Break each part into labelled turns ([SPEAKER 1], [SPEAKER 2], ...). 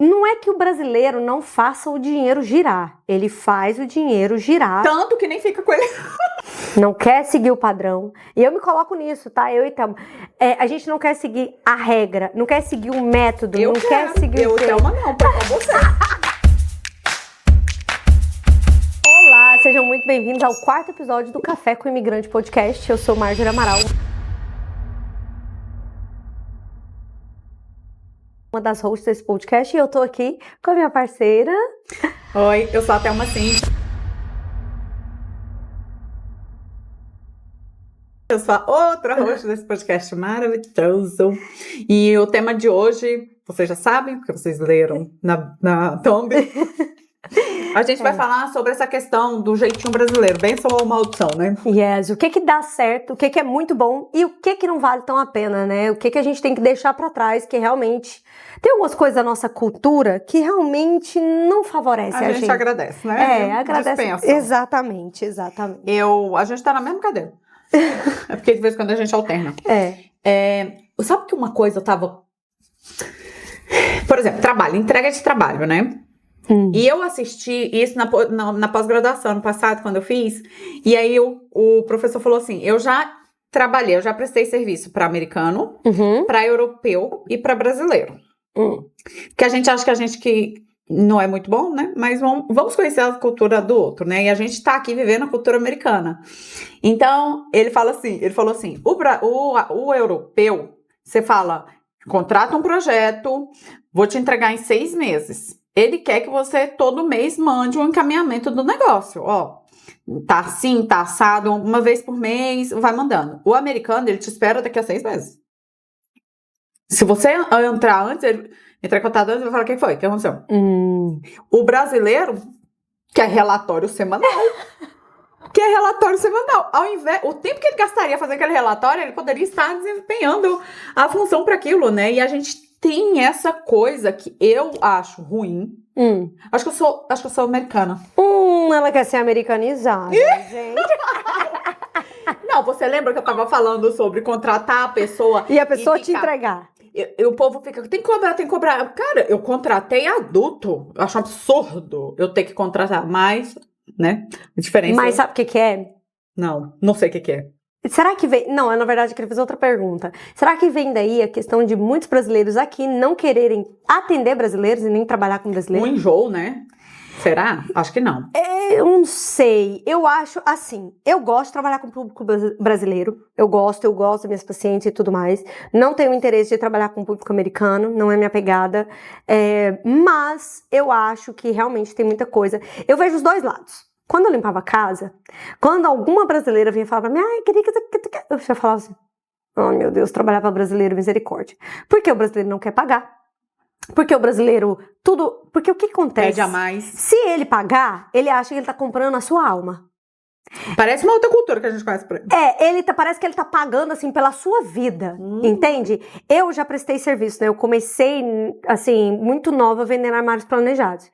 [SPEAKER 1] Não é que o brasileiro não faça o dinheiro girar. Ele faz o dinheiro girar.
[SPEAKER 2] Tanto que nem fica com ele.
[SPEAKER 1] Não quer seguir o padrão. E eu me coloco nisso, tá? Eu e Thelma. A gente não quer seguir a regra, não quer seguir o método,
[SPEAKER 2] Eu
[SPEAKER 1] não
[SPEAKER 2] quero.
[SPEAKER 1] quer seguir
[SPEAKER 2] Eu
[SPEAKER 1] o
[SPEAKER 2] e Thelma não, pra você.
[SPEAKER 1] Olá, sejam muito bem-vindos ao 4º episódio do Café com o Imigrante Podcast. Eu sou Marjorie Amaral, uma das hosts desse podcast, e eu tô aqui com a minha parceira.
[SPEAKER 2] Oi, eu sou a Thelma Sim. Eu sou a outra host desse podcast maravilhoso. E o tema de hoje, vocês já sabem, porque vocês leram na thumb. A gente vai falar sobre essa questão do jeitinho brasileiro, bênção ou maldição, né?
[SPEAKER 1] Yes, o que dá certo, o que é muito bom e o que não vale tão a pena, né? O que a gente tem que deixar pra trás, que realmente tem algumas coisas da nossa cultura que realmente não favorecem a gente.
[SPEAKER 2] A gente agradece, né?
[SPEAKER 1] Agradece.
[SPEAKER 2] Dispensa.
[SPEAKER 1] Exatamente.
[SPEAKER 2] A gente tá na mesma cadeira. É porque de vez em quando a gente alterna. Sabe que uma coisa eu tava... Por exemplo, entrega de trabalho, né? E eu assisti isso na pós-graduação, ano passado, quando eu fiz. E aí o professor falou assim, eu já prestei serviço para americano, para europeu e para brasileiro. Que a gente acha que não é muito bom, né? Mas vamos conhecer a cultura do outro, né? E a gente tá aqui vivendo a cultura americana. Então, ele falou assim, o europeu, você fala, contrata um projeto, vou te entregar em 6 meses. Ele quer que você todo mês mande um encaminhamento do negócio, ó. Tá assim, tá assado, uma vez por mês, vai mandando. O americano, ele te espera daqui a 6 meses. Se você entrar antes, entrar em contato antes, ele vai falar, o que foi? O que aconteceu? O brasileiro quer relatório semanal. Ao invés, o tempo que ele gastaria fazendo aquele relatório, ele poderia estar desempenhando a função para aquilo, né? E a gente tem essa coisa que eu acho ruim. Acho que eu sou americana.
[SPEAKER 1] Ela quer ser americanizada, gente.
[SPEAKER 2] Não, você lembra que eu tava falando sobre contratar a pessoa
[SPEAKER 1] e a pessoa te entregar?
[SPEAKER 2] E o povo fica, tem que cobrar. Cara, eu contratei adulto. Eu acho um absurdo eu ter que contratar mais, né? A diferença.
[SPEAKER 1] Mas sabe o que é?
[SPEAKER 2] Não sei o que é.
[SPEAKER 1] Será que vem... Não, na verdade eu queria fazer outra pergunta. Será que vem daí a questão de muitos brasileiros aqui não quererem atender brasileiros e nem trabalhar com brasileiros?
[SPEAKER 2] Um enjoo, né? Será? Acho que não.
[SPEAKER 1] Eu não sei. Eu acho, assim, eu gosto de trabalhar com o público brasileiro. Eu gosto das minhas pacientes e tudo mais. Não tenho interesse de trabalhar com o público americano, não é minha pegada. Mas eu acho que realmente tem muita coisa. Eu vejo os dois lados. Quando eu limpava a casa, quando alguma brasileira vinha falar pra mim, queria que... Eu já falava assim, oh meu Deus, trabalhar para brasileiro, misericórdia. Porque o brasileiro não quer pagar. Porque o brasileiro, porque o que acontece?
[SPEAKER 2] Pede a mais.
[SPEAKER 1] Se ele pagar, ele acha que ele tá comprando a sua alma.
[SPEAKER 2] Parece uma outra cultura que a gente conhece por aí.
[SPEAKER 1] Parece que ele tá pagando, assim, pela sua vida, entende? Eu já prestei serviço, né? Eu comecei, assim, muito nova vendendo armários planejados.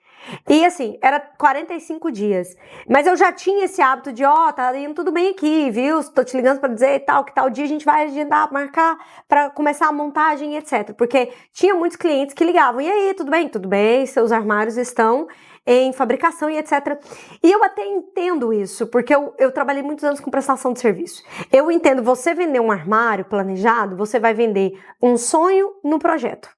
[SPEAKER 1] E assim, era 45 dias. Mas eu já tinha esse hábito de, tá indo tudo bem aqui, viu? Tô te ligando pra dizer que tal dia a gente vai agendar, marcar pra começar a montagem, etc. Porque tinha muitos clientes que ligavam, e aí, tudo bem? Tudo bem, seus armários estão em fabricação e etc. E eu até entendo isso, porque eu trabalhei muitos anos com prestação de serviço. Eu entendo, você vender um armário planejado, você vai vender um sonho no projeto.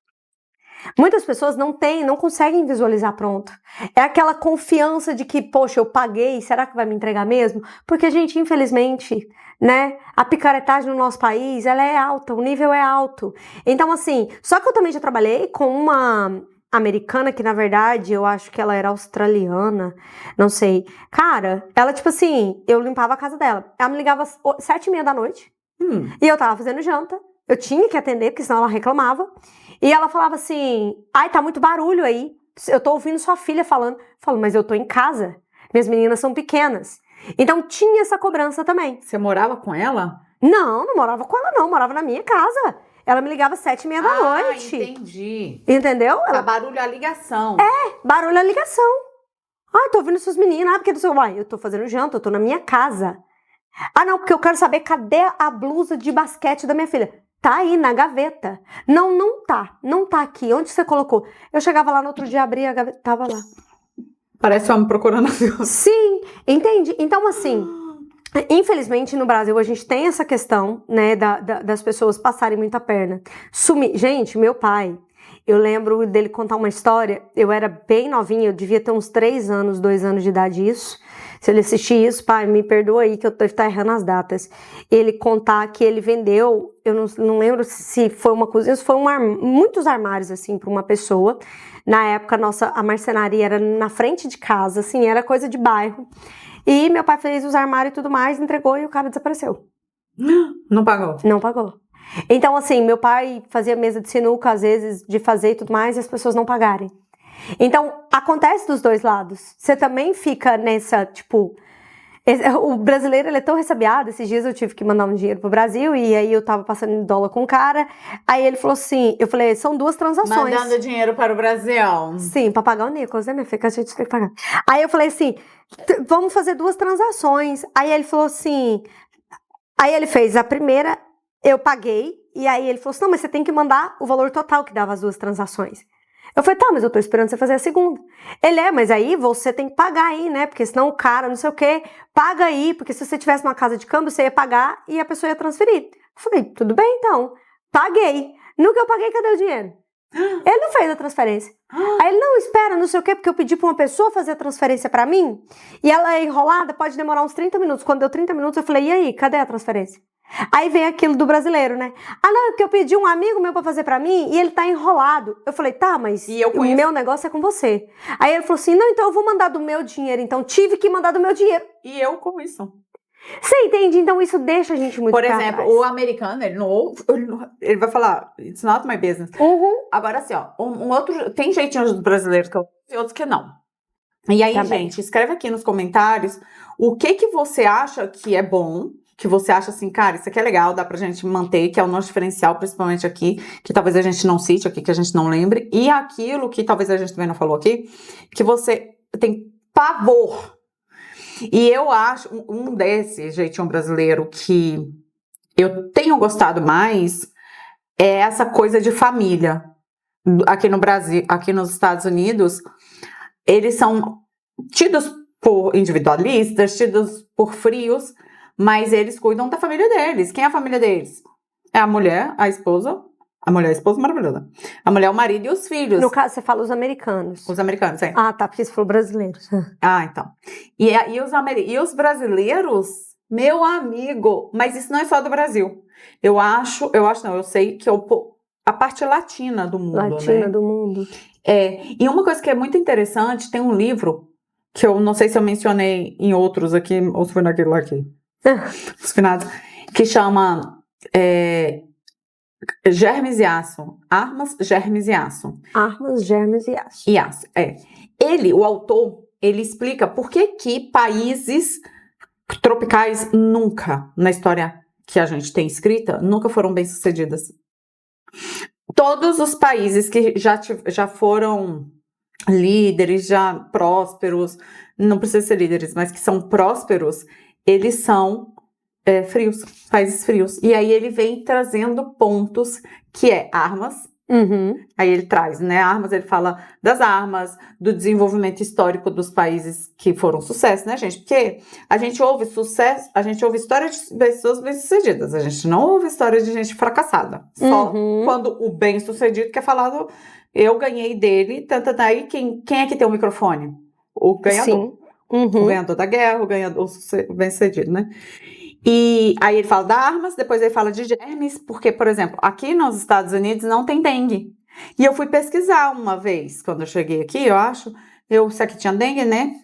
[SPEAKER 1] Muitas pessoas não conseguem visualizar pronto. É aquela confiança de que, poxa, eu paguei, será que vai me entregar mesmo? Porque, gente, infelizmente, né, a picaretagem no nosso país, ela é alta, o nível é alto. Então, assim, só que eu também já trabalhei com uma americana que, na verdade, eu acho que ela era australiana, não sei. Cara, ela, tipo assim, eu limpava a casa dela. Ela me ligava às 7h30 da noite e eu tava fazendo janta. Eu tinha que atender, porque senão ela reclamava. E ela falava assim, tá muito barulho aí, eu tô ouvindo sua filha falando. Eu falo, mas eu tô em casa, minhas meninas são pequenas. Então tinha essa cobrança também.
[SPEAKER 2] Você morava com ela?
[SPEAKER 1] Não morava com ela não, morava na minha casa. Ela me ligava às 7h30 da noite.
[SPEAKER 2] Entendi.
[SPEAKER 1] Entendeu?
[SPEAKER 2] Barulho a ligação.
[SPEAKER 1] Barulho a ligação. Tô ouvindo suas meninas, porque eu tô fazendo janta, eu tô na minha casa. Não, porque eu quero saber cadê a blusa de basquete da minha filha. tá aí na gaveta. Não tá aqui. Onde você colocou? Eu chegava lá no outro dia, abria a gaveta, tava lá.
[SPEAKER 2] Parece homem procurando avião.
[SPEAKER 1] Sim, entende? Então, assim, infelizmente no Brasil a gente tem essa questão, né, das pessoas passarem muita perna. Gente, meu pai, eu lembro dele contar uma história, eu era bem novinha, eu devia ter uns 3 anos, 2 anos de idade, isso. Se ele assistir isso, pai, me perdoa aí que eu devo estar errando as datas. Ele contar que ele vendeu, eu não lembro se foi uma cozinha, se foi muitos armários, assim, para uma pessoa. Na época, a marcenaria era na frente de casa, assim, era coisa de bairro. E meu pai fez os armários e tudo mais, entregou e o cara desapareceu.
[SPEAKER 2] Não pagou?
[SPEAKER 1] Não pagou. Então, assim, meu pai fazia mesa de sinuca, às vezes, de fazer e tudo mais, e as pessoas não pagarem. Então, acontece dos dois lados. Você também fica nessa, tipo... O brasileiro, ele é tão ressabiado. Esses dias eu tive que mandar um dinheiro pro Brasil, e aí eu tava passando em dólar com o cara. Aí ele falou assim, eu falei, são 2 transações.
[SPEAKER 2] Mandando dinheiro para o Brasil.
[SPEAKER 1] Sim, pra pagar o Nicolas, né, minha filha, que a gente tem que pagar. Aí eu falei assim, vamos fazer 2 transações. Aí ele falou assim... Aí ele fez a primeira, eu paguei, e aí ele falou assim, não, mas você tem que mandar o valor total que dava as 2 transações. Eu falei, tá, mas eu tô esperando você fazer a segunda. Ele, mas aí você tem que pagar aí, né, porque senão o cara, não sei o quê, paga aí, porque se você tivesse numa casa de câmbio, você ia pagar e a pessoa ia transferir. Eu falei, tudo bem então, paguei. No que eu paguei, cadê o dinheiro? Ele não fez a transferência. Aí ele, não, espera, não sei o quê, porque eu pedi pra uma pessoa fazer a transferência pra mim, e ela é enrolada, pode demorar uns 30 minutos. Quando deu 30 minutos, eu falei, e aí, cadê a transferência? Aí vem aquilo do brasileiro, né? Ah, não, é porque eu pedi um amigo meu pra fazer pra mim e ele tá enrolado. Eu falei, tá, mas o meu negócio é com você. Aí ele falou assim, não, então eu vou mandar do meu dinheiro. Então tive que mandar do meu dinheiro.
[SPEAKER 2] E eu com isso.
[SPEAKER 1] Você entende? Então isso deixa a gente muito
[SPEAKER 2] Por exemplo, o americano, ele vai falar, it's not my business. Agora assim, ó, um outro, tem jeitinhos dos brasileiros que eu e outros que não. E aí, gente, escreve aqui nos comentários o que você acha que é bom, que você acha assim, cara, isso aqui é legal, dá pra gente manter, que é o nosso diferencial, principalmente aqui, que talvez a gente não cite aqui, que a gente não lembre, e aquilo que talvez a gente também não falou aqui, que você tem pavor. E eu acho, um desse jeitinho brasileiro que eu tenho gostado mais é essa coisa de família. Aqui no Brasil, aqui nos Estados Unidos, eles são tidos por individualistas, tidos por frios, mas eles cuidam da família deles. Quem é a família deles? É a mulher, a esposa. A mulher, a esposa maravilhosa. A mulher, o marido e os filhos.
[SPEAKER 1] No caso, você fala os americanos.
[SPEAKER 2] Os americanos, é.
[SPEAKER 1] Ah, tá, porque você falou brasileiros.
[SPEAKER 2] Ah, então. E os brasileiros, meu amigo, mas isso não é só do Brasil. Eu sei que é a parte latina do mundo,
[SPEAKER 1] Latina
[SPEAKER 2] né?
[SPEAKER 1] do mundo.
[SPEAKER 2] E uma coisa que é muito interessante, tem um livro, que eu não sei se eu mencionei em outros aqui, ou se foi naquele lá aqui, os finados, que chama Germes e Aço. Armas, Germes e Aço.
[SPEAKER 1] Armas, Germes e Aço.
[SPEAKER 2] E aço, o autor, ele explica por que países tropicais nunca, na história que a gente tem escrita, nunca foram bem-sucedidas. Todos os países que já foram líderes, já prósperos, não precisa ser líderes, mas que são prósperos, eles são frios, países frios. E aí ele vem trazendo pontos que é armas. Aí ele traz, né, armas, ele fala das armas, do desenvolvimento histórico dos países que foram sucesso, né, gente? Porque a gente ouve sucesso, a gente ouve história de pessoas bem-sucedidas, a gente não ouve história de gente fracassada. Só quando o bem-sucedido que é falado, eu ganhei dele, aí quem é que tem o microfone? O ganhador.
[SPEAKER 1] Sim.
[SPEAKER 2] O ganhador da guerra, o bem-sucedido, né? E aí ele fala de armas, depois ele fala de germes, porque, por exemplo, aqui nos Estados Unidos não tem dengue. E eu fui pesquisar uma vez, quando eu cheguei aqui, eu acho, se aqui tinha dengue, né?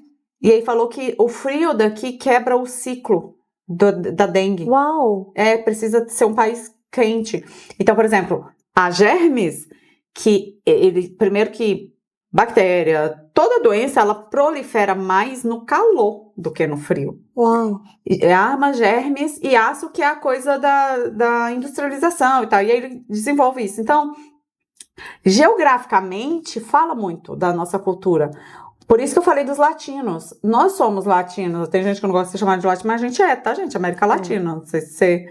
[SPEAKER 2] E aí falou que o frio daqui quebra o ciclo da dengue.
[SPEAKER 1] Uau!
[SPEAKER 2] Precisa ser um país quente. Então, por exemplo, a germes, primeiro que bactéria, toda doença, ela prolifera mais no calor do que no frio.
[SPEAKER 1] Uau!
[SPEAKER 2] Armas, germes e aço, que é a coisa da industrialização e tal. E aí ele desenvolve isso. Então, geograficamente, fala muito da nossa cultura. Por isso que eu falei dos latinos. Nós somos latinos. Tem gente que não gosta de ser chamada de latino, mas a gente tá, gente? América Latina. Não sei se você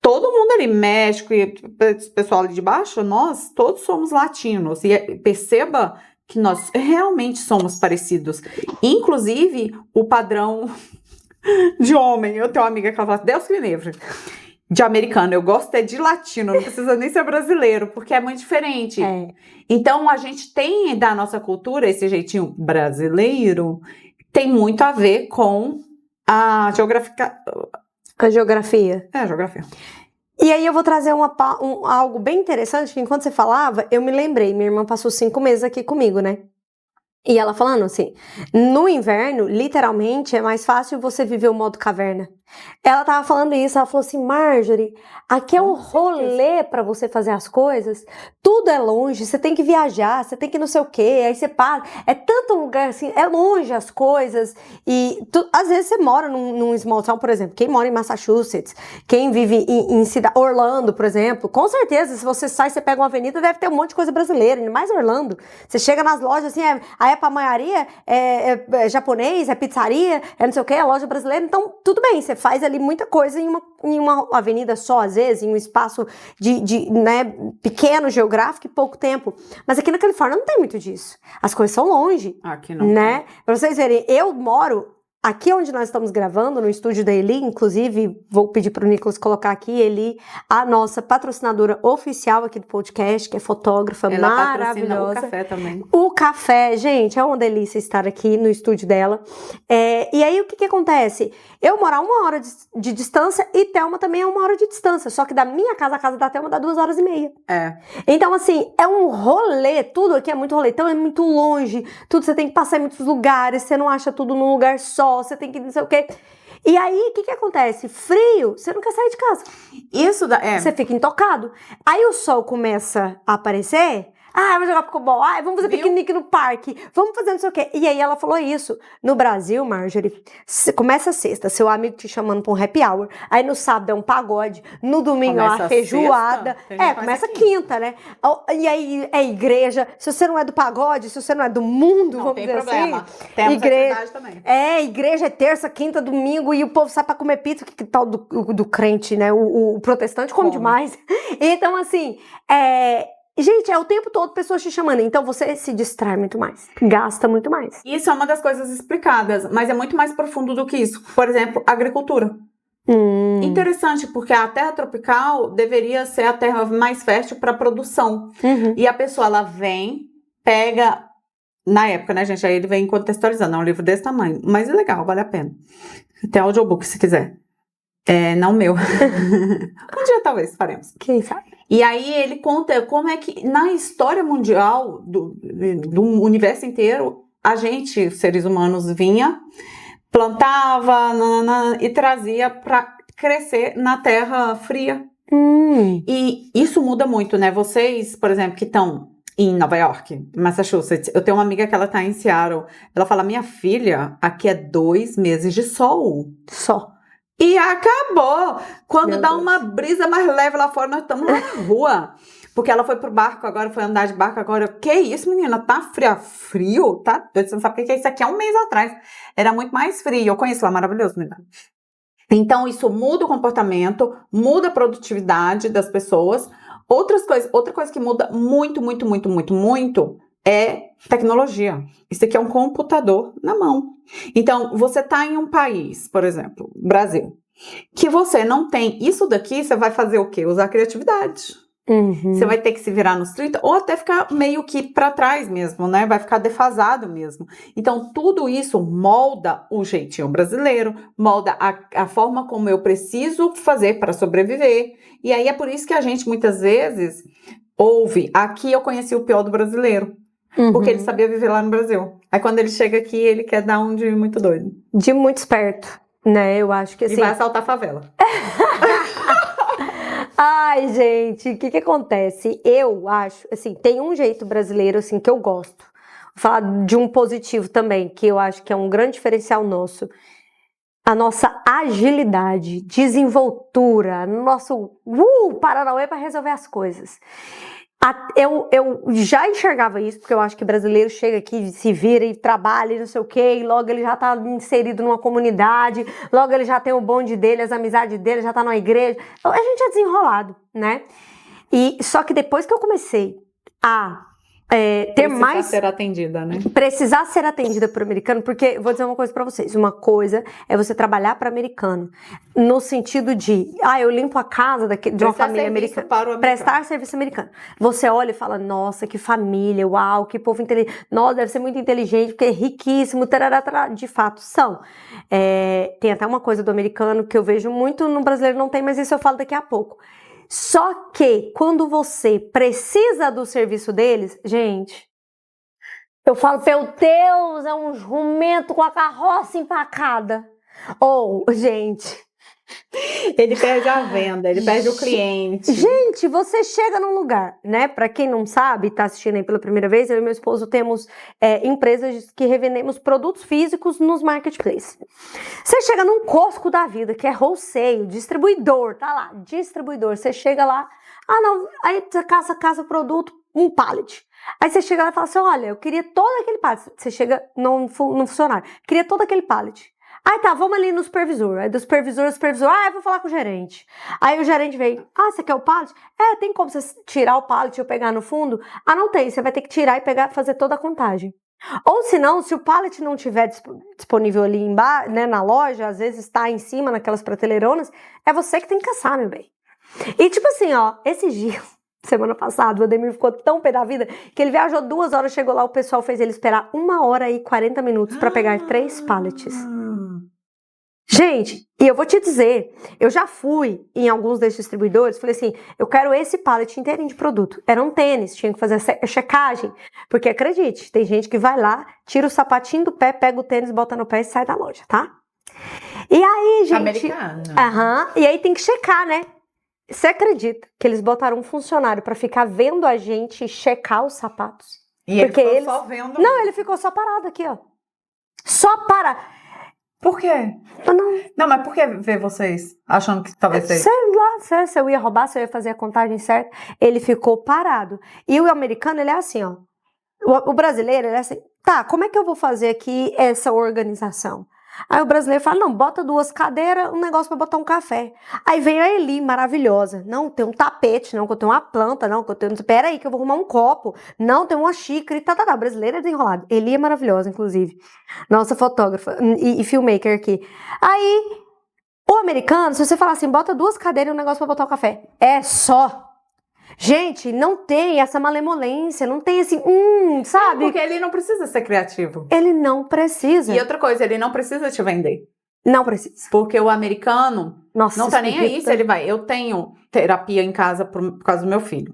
[SPEAKER 2] todo mundo ali, México e o pessoal ali de baixo, nós todos somos latinos. E perceba que nós realmente somos parecidos. Inclusive, o padrão de homem. Eu tenho uma amiga que ela fala, Deus que me livre. De americano, eu gosto de latino, não precisa nem ser brasileiro, porque é muito diferente. Então, a gente tem da nossa cultura, esse jeitinho brasileiro, tem muito a ver com a geografia.
[SPEAKER 1] A geografia.
[SPEAKER 2] A geografia.
[SPEAKER 1] E aí eu vou trazer algo bem interessante, que enquanto você falava, eu me lembrei, minha irmã passou 5 meses aqui comigo, né? E ela falando assim, no inverno, literalmente, é mais fácil você viver o modo caverna. Ela tava falando isso, ela falou assim, Marjorie, aqui é um rolê pra você fazer as coisas, tudo é longe, você tem que viajar, você tem que não sei o quê, aí você para, é tanto lugar assim, é longe as coisas, e às vezes você mora num small town, por exemplo, quem mora em Massachusetts, quem vive em Orlando, por exemplo, com certeza, se você sai, você pega uma avenida, deve ter um monte de coisa brasileira, ainda mais Orlando, você chega nas lojas assim, aí é pamonharia, é japonês, é pizzaria, é não sei o quê, é loja brasileira, então tudo bem, você faz ali muita coisa em uma avenida só, às vezes, em um espaço né, pequeno, geográfico e pouco tempo. Mas aqui na Califórnia não tem muito disso. As coisas são longe.
[SPEAKER 2] Aqui não.
[SPEAKER 1] Né? Pra vocês verem, eu moro aqui onde nós estamos gravando, no estúdio da Eli, inclusive, vou pedir pro Nicolas colocar aqui, Eli, a nossa patrocinadora oficial aqui do podcast, que é fotógrafa
[SPEAKER 2] ela
[SPEAKER 1] maravilhosa.
[SPEAKER 2] O café também.
[SPEAKER 1] O café, gente, é uma delícia estar aqui no estúdio dela. E aí, o que acontece? Eu moro a 1 hora de distância e Thelma também é 1 hora de distância, só que da minha casa, a casa da Thelma dá 2h30. Então, assim, é um rolê, tudo aqui é muito rolê, então é muito longe, tudo você tem que passar em muitos lugares, você não acha tudo num lugar só, você tem que não sei o quê. E aí, o que acontece? Frio, você não quer sair de casa. Você fica intocado. Aí o sol começa a aparecer, vamos jogar pickleball, vamos fazer piquenique no parque, vamos fazer não sei o quê. E aí ela falou isso. No Brasil, Marjorie, começa sexta, seu amigo te chamando pra um happy hour, aí no sábado é um pagode, no domingo é uma feijoada. Começa quinta, né? E aí é igreja. Se você não é do pagode, se você não é do mundo,
[SPEAKER 2] não
[SPEAKER 1] vamos
[SPEAKER 2] tem
[SPEAKER 1] dizer
[SPEAKER 2] problema.
[SPEAKER 1] assim.
[SPEAKER 2] Temos igreja também.
[SPEAKER 1] Igreja é terça, quinta, domingo, e o povo sai pra comer pizza, que tal do crente, né? O protestante come demais. Então, assim, gente, é o tempo todo pessoas te chamando, então você se distrai muito mais, gasta muito mais.
[SPEAKER 2] Isso é uma das coisas explicadas, mas é muito mais profundo do que isso. Por exemplo, agricultura. Interessante, porque a terra tropical deveria ser a terra mais fértil para produção. E a pessoa, ela vem, pega, na época, né, gente, aí ele vem contextualizando, é um livro desse tamanho, mas é legal, vale a pena. Tem audiobook se quiser. Não meu. Um dia talvez faremos.
[SPEAKER 1] Quem sabe?
[SPEAKER 2] E aí ele conta como é que na história mundial do universo inteiro, a gente, os seres humanos, vinha, plantava e trazia para crescer na terra fria. E isso muda muito, né? Vocês, por exemplo, que estão em Nova York, Massachusetts, eu tenho uma amiga que ela tá em Seattle, ela fala, minha filha, aqui é 2 meses de sol.
[SPEAKER 1] Só.
[SPEAKER 2] E acabou. Quando dá uma brisa mais leve lá fora, nós estamos lá na rua. Porque ela foi pro barco agora, foi andar de barco agora. Que isso, menina? Tá frio? Tá doido? Você não sabe o que é isso aqui? Há 1 mês atrás. Era muito mais frio. Eu conheço lá, maravilhoso, menina. Então, isso muda o comportamento, muda a produtividade das pessoas. Outra coisa que muda muito, muito, muito, muito, muito é tecnologia. Isso aqui é um computador na mão. Então, você tá em um país, por exemplo, Brasil, que você não tem isso daqui, você vai fazer o quê? Usar a criatividade. Você vai ter que se virar nos 30 ou até ficar meio que para trás mesmo, né? Vai ficar defasado mesmo. Então, tudo isso molda o jeitinho brasileiro, molda a forma como eu preciso fazer para sobreviver. E aí é por isso que a gente, muitas vezes, ouve. Aqui eu conheci o pior do brasileiro. Porque ele sabia viver lá no Brasil. Aí quando ele chega aqui, ele quer dar um de muito doido.
[SPEAKER 1] De muito esperto, né? Eu acho que assim...
[SPEAKER 2] E vai assaltar a favela.
[SPEAKER 1] Ai, gente, o que acontece? Eu acho, assim, tem um jeito brasileiro, assim, que eu gosto. Vou falar de um positivo também, que eu acho que é um grande diferencial nosso. A nossa agilidade, desenvoltura, nosso Paranauê para resolver as coisas. Eu já enxergava isso, porque eu acho que brasileiro chega aqui, se vira e trabalha e não sei o quê, e logo ele já tá inserido numa comunidade, logo ele já tem o bonde dele, as amizades dele, já tá numa igreja. Então, a gente é desenrolado, né? Só que depois que eu comecei a ter mais...
[SPEAKER 2] Precisar ser atendida, né?
[SPEAKER 1] Precisar ser atendida por americano, porque, vou dizer uma coisa pra vocês, uma coisa é você trabalhar para americano, no sentido de, eu limpo a casa de uma família americana. Prestar serviço americano. Você olha e fala, nossa, que família, uau, que povo inteligente, nossa, deve ser muito inteligente, porque é riquíssimo, tarará, tarará. De fato, são. Tem até uma coisa do americano que eu vejo muito, no brasileiro não tem, mas isso eu falo daqui a pouco. Só que quando você precisa do serviço deles, gente, eu falo, meu Deus, é um jumento com a carroça empacada. Gente,
[SPEAKER 2] ele perde a venda, ele perde o cliente.
[SPEAKER 1] Gente, você chega num lugar, né? Pra quem não sabe, tá assistindo aí pela primeira vez, eu e meu esposo temos empresas que revendemos produtos físicos nos marketplaces. Você chega num Costco da vida, que é wholesale, distribuidor, tá lá, distribuidor. Você chega lá, aí você caça produto, um pallet. Aí você chega lá e fala assim, olha, eu queria todo aquele pallet. Você chega num funcionário, queria todo aquele pallet. Aí tá, vamos ali no supervisor. Aí do supervisor, eu vou falar com o gerente. Aí o gerente vem, você quer o pallet? Tem como você tirar o pallet e eu pegar no fundo? Não tem, você vai ter que tirar e pegar, fazer toda a contagem. Ou se não, se o pallet não tiver disponível ali embaixo, né, na loja, às vezes está em cima naquelas prateleironas, é você que tem que caçar, meu bem. E tipo assim, esses dias, semana passada, o Ademir ficou tão pé da vida que ele viajou 2 horas, chegou lá, o pessoal fez ele esperar 1 hora e 40 minutos para pegar 3 pallets. Gente, e eu vou te dizer, eu já fui em alguns desses distribuidores, falei assim, eu quero esse pallet inteirinho de produto. Era um tênis, tinha que fazer a checagem, porque acredite, tem gente que vai lá, tira o sapatinho do pé, pega o tênis, bota no pé e sai da loja, tá? E aí, gente...
[SPEAKER 2] Americano.
[SPEAKER 1] E aí tem que checar, né? Você acredita que eles botaram um funcionário pra ficar vendo a gente checar os sapatos?
[SPEAKER 2] E porque ele ficou só vendo?
[SPEAKER 1] Não, ele ficou só parado aqui, ó. Só para...
[SPEAKER 2] Por quê? Não, mas por que ver vocês achando que talvez seja?
[SPEAKER 1] Sei lá, se eu ia roubar, se eu ia fazer a contagem certa. Ele ficou parado. E o americano, ele é assim, ó. O brasileiro, ele é assim, tá, como é que eu vou fazer aqui essa organização? Aí o brasileiro fala, não, bota 2 cadeiras, um negócio pra botar um café. Aí vem a Eli, maravilhosa. Não, tem um tapete, não, que eu tenho uma planta, não, que eu tenho... Pera aí, que eu vou arrumar um copo. Não, tem uma xícara e tá. Brasileira é desenrolado. Eli é maravilhosa, inclusive. Nossa fotógrafa e filmmaker aqui. Aí, o americano, se você falar assim, bota 2 cadeiras e um negócio pra botar o café. É só... Gente, não tem essa malemolência, não tem assim, sabe?
[SPEAKER 2] Porque ele não precisa ser criativo.
[SPEAKER 1] Ele não precisa.
[SPEAKER 2] E outra coisa, ele não precisa te vender.
[SPEAKER 1] Não precisa.
[SPEAKER 2] Porque o americano não tá nem aí se ele vai. Eu tenho terapia em casa por causa do meu filho.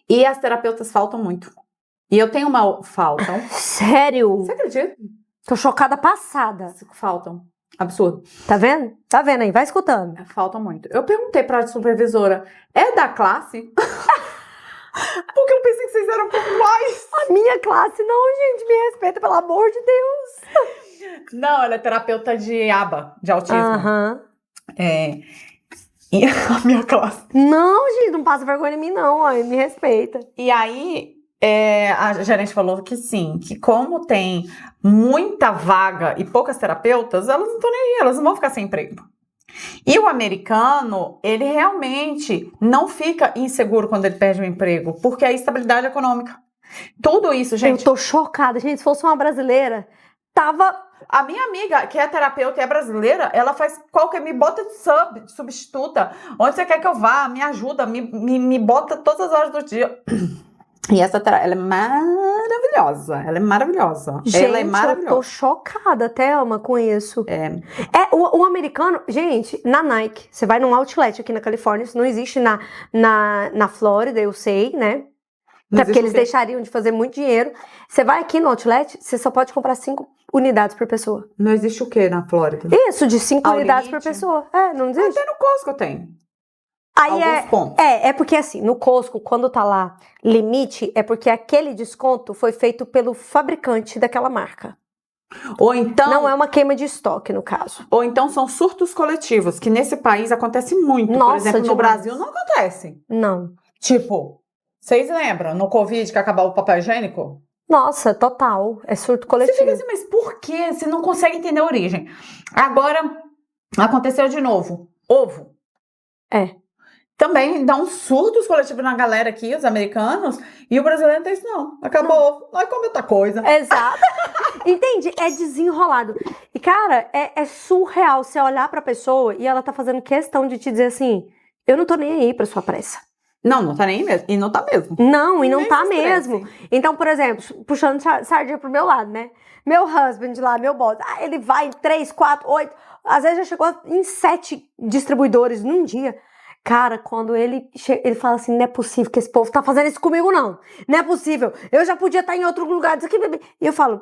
[SPEAKER 2] E as terapeutas faltam muito. E eu tenho faltam.
[SPEAKER 1] Sério?
[SPEAKER 2] Você acredita?
[SPEAKER 1] Tô chocada passada.
[SPEAKER 2] Faltam. Absurdo.
[SPEAKER 1] Tá vendo? Tá vendo aí? Vai escutando.
[SPEAKER 2] Faltam muito. Eu perguntei pra supervisora, é da classe? Porque eu pensei que vocês eram populares.
[SPEAKER 1] A minha classe não, gente. Me respeita, pelo amor de Deus.
[SPEAKER 2] Não, ela é terapeuta de ABA, de autismo. E a minha classe.
[SPEAKER 1] Não, gente, não passa vergonha em mim, não. Ó, me respeita.
[SPEAKER 2] E aí, a gerente falou que sim, que como tem muita vaga e poucas terapeutas, elas não estão nem aí, elas não vão ficar sem emprego. E o americano, ele realmente não fica inseguro quando ele perde o emprego, porque é a estabilidade econômica. Tudo isso, gente...
[SPEAKER 1] Eu tô chocada, gente. Se fosse uma brasileira, tava...
[SPEAKER 2] A minha amiga, que é terapeuta e é brasileira, ela faz me bota de substituta. Onde você quer que eu vá? Me ajuda, me bota todas as horas do dia. E essa ela é maravilhosa. Ela é maravilhosa.
[SPEAKER 1] Gente,
[SPEAKER 2] ela é maravilhosa.
[SPEAKER 1] Eu tô chocada, Thelma, com isso. O americano... Gente, na Nike, você vai num outlet aqui na Califórnia, isso não existe na Flórida, eu sei, né? Até porque eles deixariam de fazer muito dinheiro. Você vai aqui no outlet, você só pode comprar 5 unidades por pessoa.
[SPEAKER 2] Não existe o quê na Flórida?
[SPEAKER 1] Isso, de 5 unidades por pessoa. Não existe.
[SPEAKER 2] Até no Costco tem.
[SPEAKER 1] Aí é porque assim, no Costco, quando tá lá limite, é porque aquele desconto foi feito pelo fabricante daquela marca.
[SPEAKER 2] Ou então...
[SPEAKER 1] Não é uma queima de estoque, no caso.
[SPEAKER 2] Ou então são surtos coletivos, que nesse país acontece muito.
[SPEAKER 1] Nossa,
[SPEAKER 2] por exemplo, no
[SPEAKER 1] demais.
[SPEAKER 2] Brasil não acontece.
[SPEAKER 1] Não.
[SPEAKER 2] Tipo, Vocês lembram, no Covid, que acabou o papel higiênico?
[SPEAKER 1] Nossa, total. É surto coletivo.
[SPEAKER 2] Você fica assim, mas por quê? Você não consegue entender a origem. Agora, aconteceu de novo. Ovo. Também dá um surtos coletivos na galera aqui, os americanos, e o brasileiro não tem isso, não. Acabou ovo. Nós comemos outra coisa.
[SPEAKER 1] Exato. Entende? É desenrolado. E, cara, é surreal você olhar pra pessoa e ela tá fazendo questão de te dizer assim, eu não tô nem aí pra sua pressa.
[SPEAKER 2] Não tá nem mesmo. E não tá mesmo.
[SPEAKER 1] Não, e não
[SPEAKER 2] Nem
[SPEAKER 1] tá
[SPEAKER 2] se estresse.
[SPEAKER 1] mesmo. Então, por exemplo, puxando sardinha pro meu lado, né? Meu husband lá, meu boss, ele vai em 3, 4, 8, às vezes já chegou em 7 distribuidores num dia. Cara, quando ele fala assim, não é possível que esse povo tá fazendo isso comigo, não. Não é possível. Eu já podia estar em outro lugar disso aqui. E eu falo,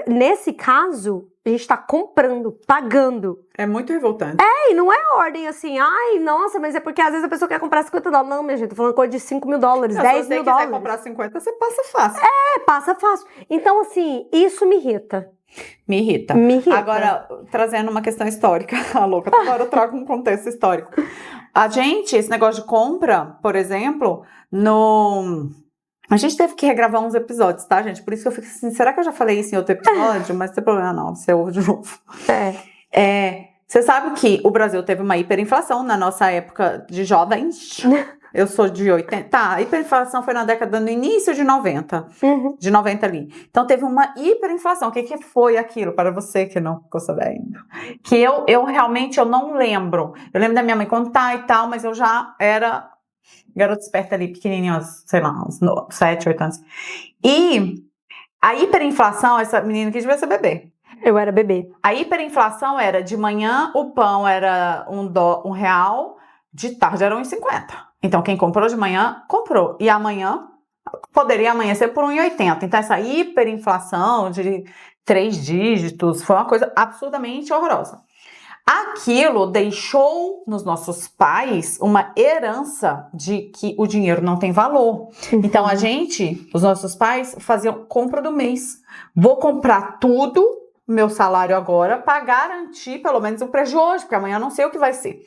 [SPEAKER 1] nesse caso, a gente tá comprando, pagando.
[SPEAKER 2] É muito revoltante.
[SPEAKER 1] E não é ordem assim, ai, nossa, mas é porque às vezes a pessoa quer comprar $50. Não, minha gente, tô falando coisa de $5 mil, $10 mil.
[SPEAKER 2] Se você quiser comprar 50, você passa fácil.
[SPEAKER 1] Passa fácil. Então, assim, isso me irrita.
[SPEAKER 2] Me irrita. Agora, trazendo uma questão histórica, a louca, agora eu trago um contexto histórico. A gente, esse negócio de compra, por exemplo, a gente teve que regravar uns episódios, tá, gente? Por isso que eu fico assim, será que eu já falei isso em outro episódio? Mas não tem problema não, você ouve de novo. Você sabe que o Brasil teve uma hiperinflação na nossa época de jovens. Eu sou de 80. Tá, a hiperinflação foi no início de 90. De 90 ali. Então teve uma hiperinflação. O que foi aquilo para você que não ficou sabendo? Que eu realmente não lembro. Eu lembro da minha mãe contar e tal, mas eu já era garota esperta ali, pequenininha, sei lá, uns 7, 8 anos. E a hiperinflação, essa menina que devia ser bebê.
[SPEAKER 1] Eu era bebê.
[SPEAKER 2] A hiperinflação era de manhã o pão era R$1, de tarde era R$1,50. Então quem comprou de manhã, comprou. E amanhã poderia amanhecer por R$1,80. Então essa hiperinflação de 3 dígitos foi uma coisa absurdamente horrorosa. Aquilo deixou nos nossos pais uma herança de que o dinheiro não tem valor. Então os nossos pais faziam compra do mês. Vou comprar tudo, meu salário agora, para garantir pelo menos o preço de hoje, porque amanhã eu não sei o que vai ser.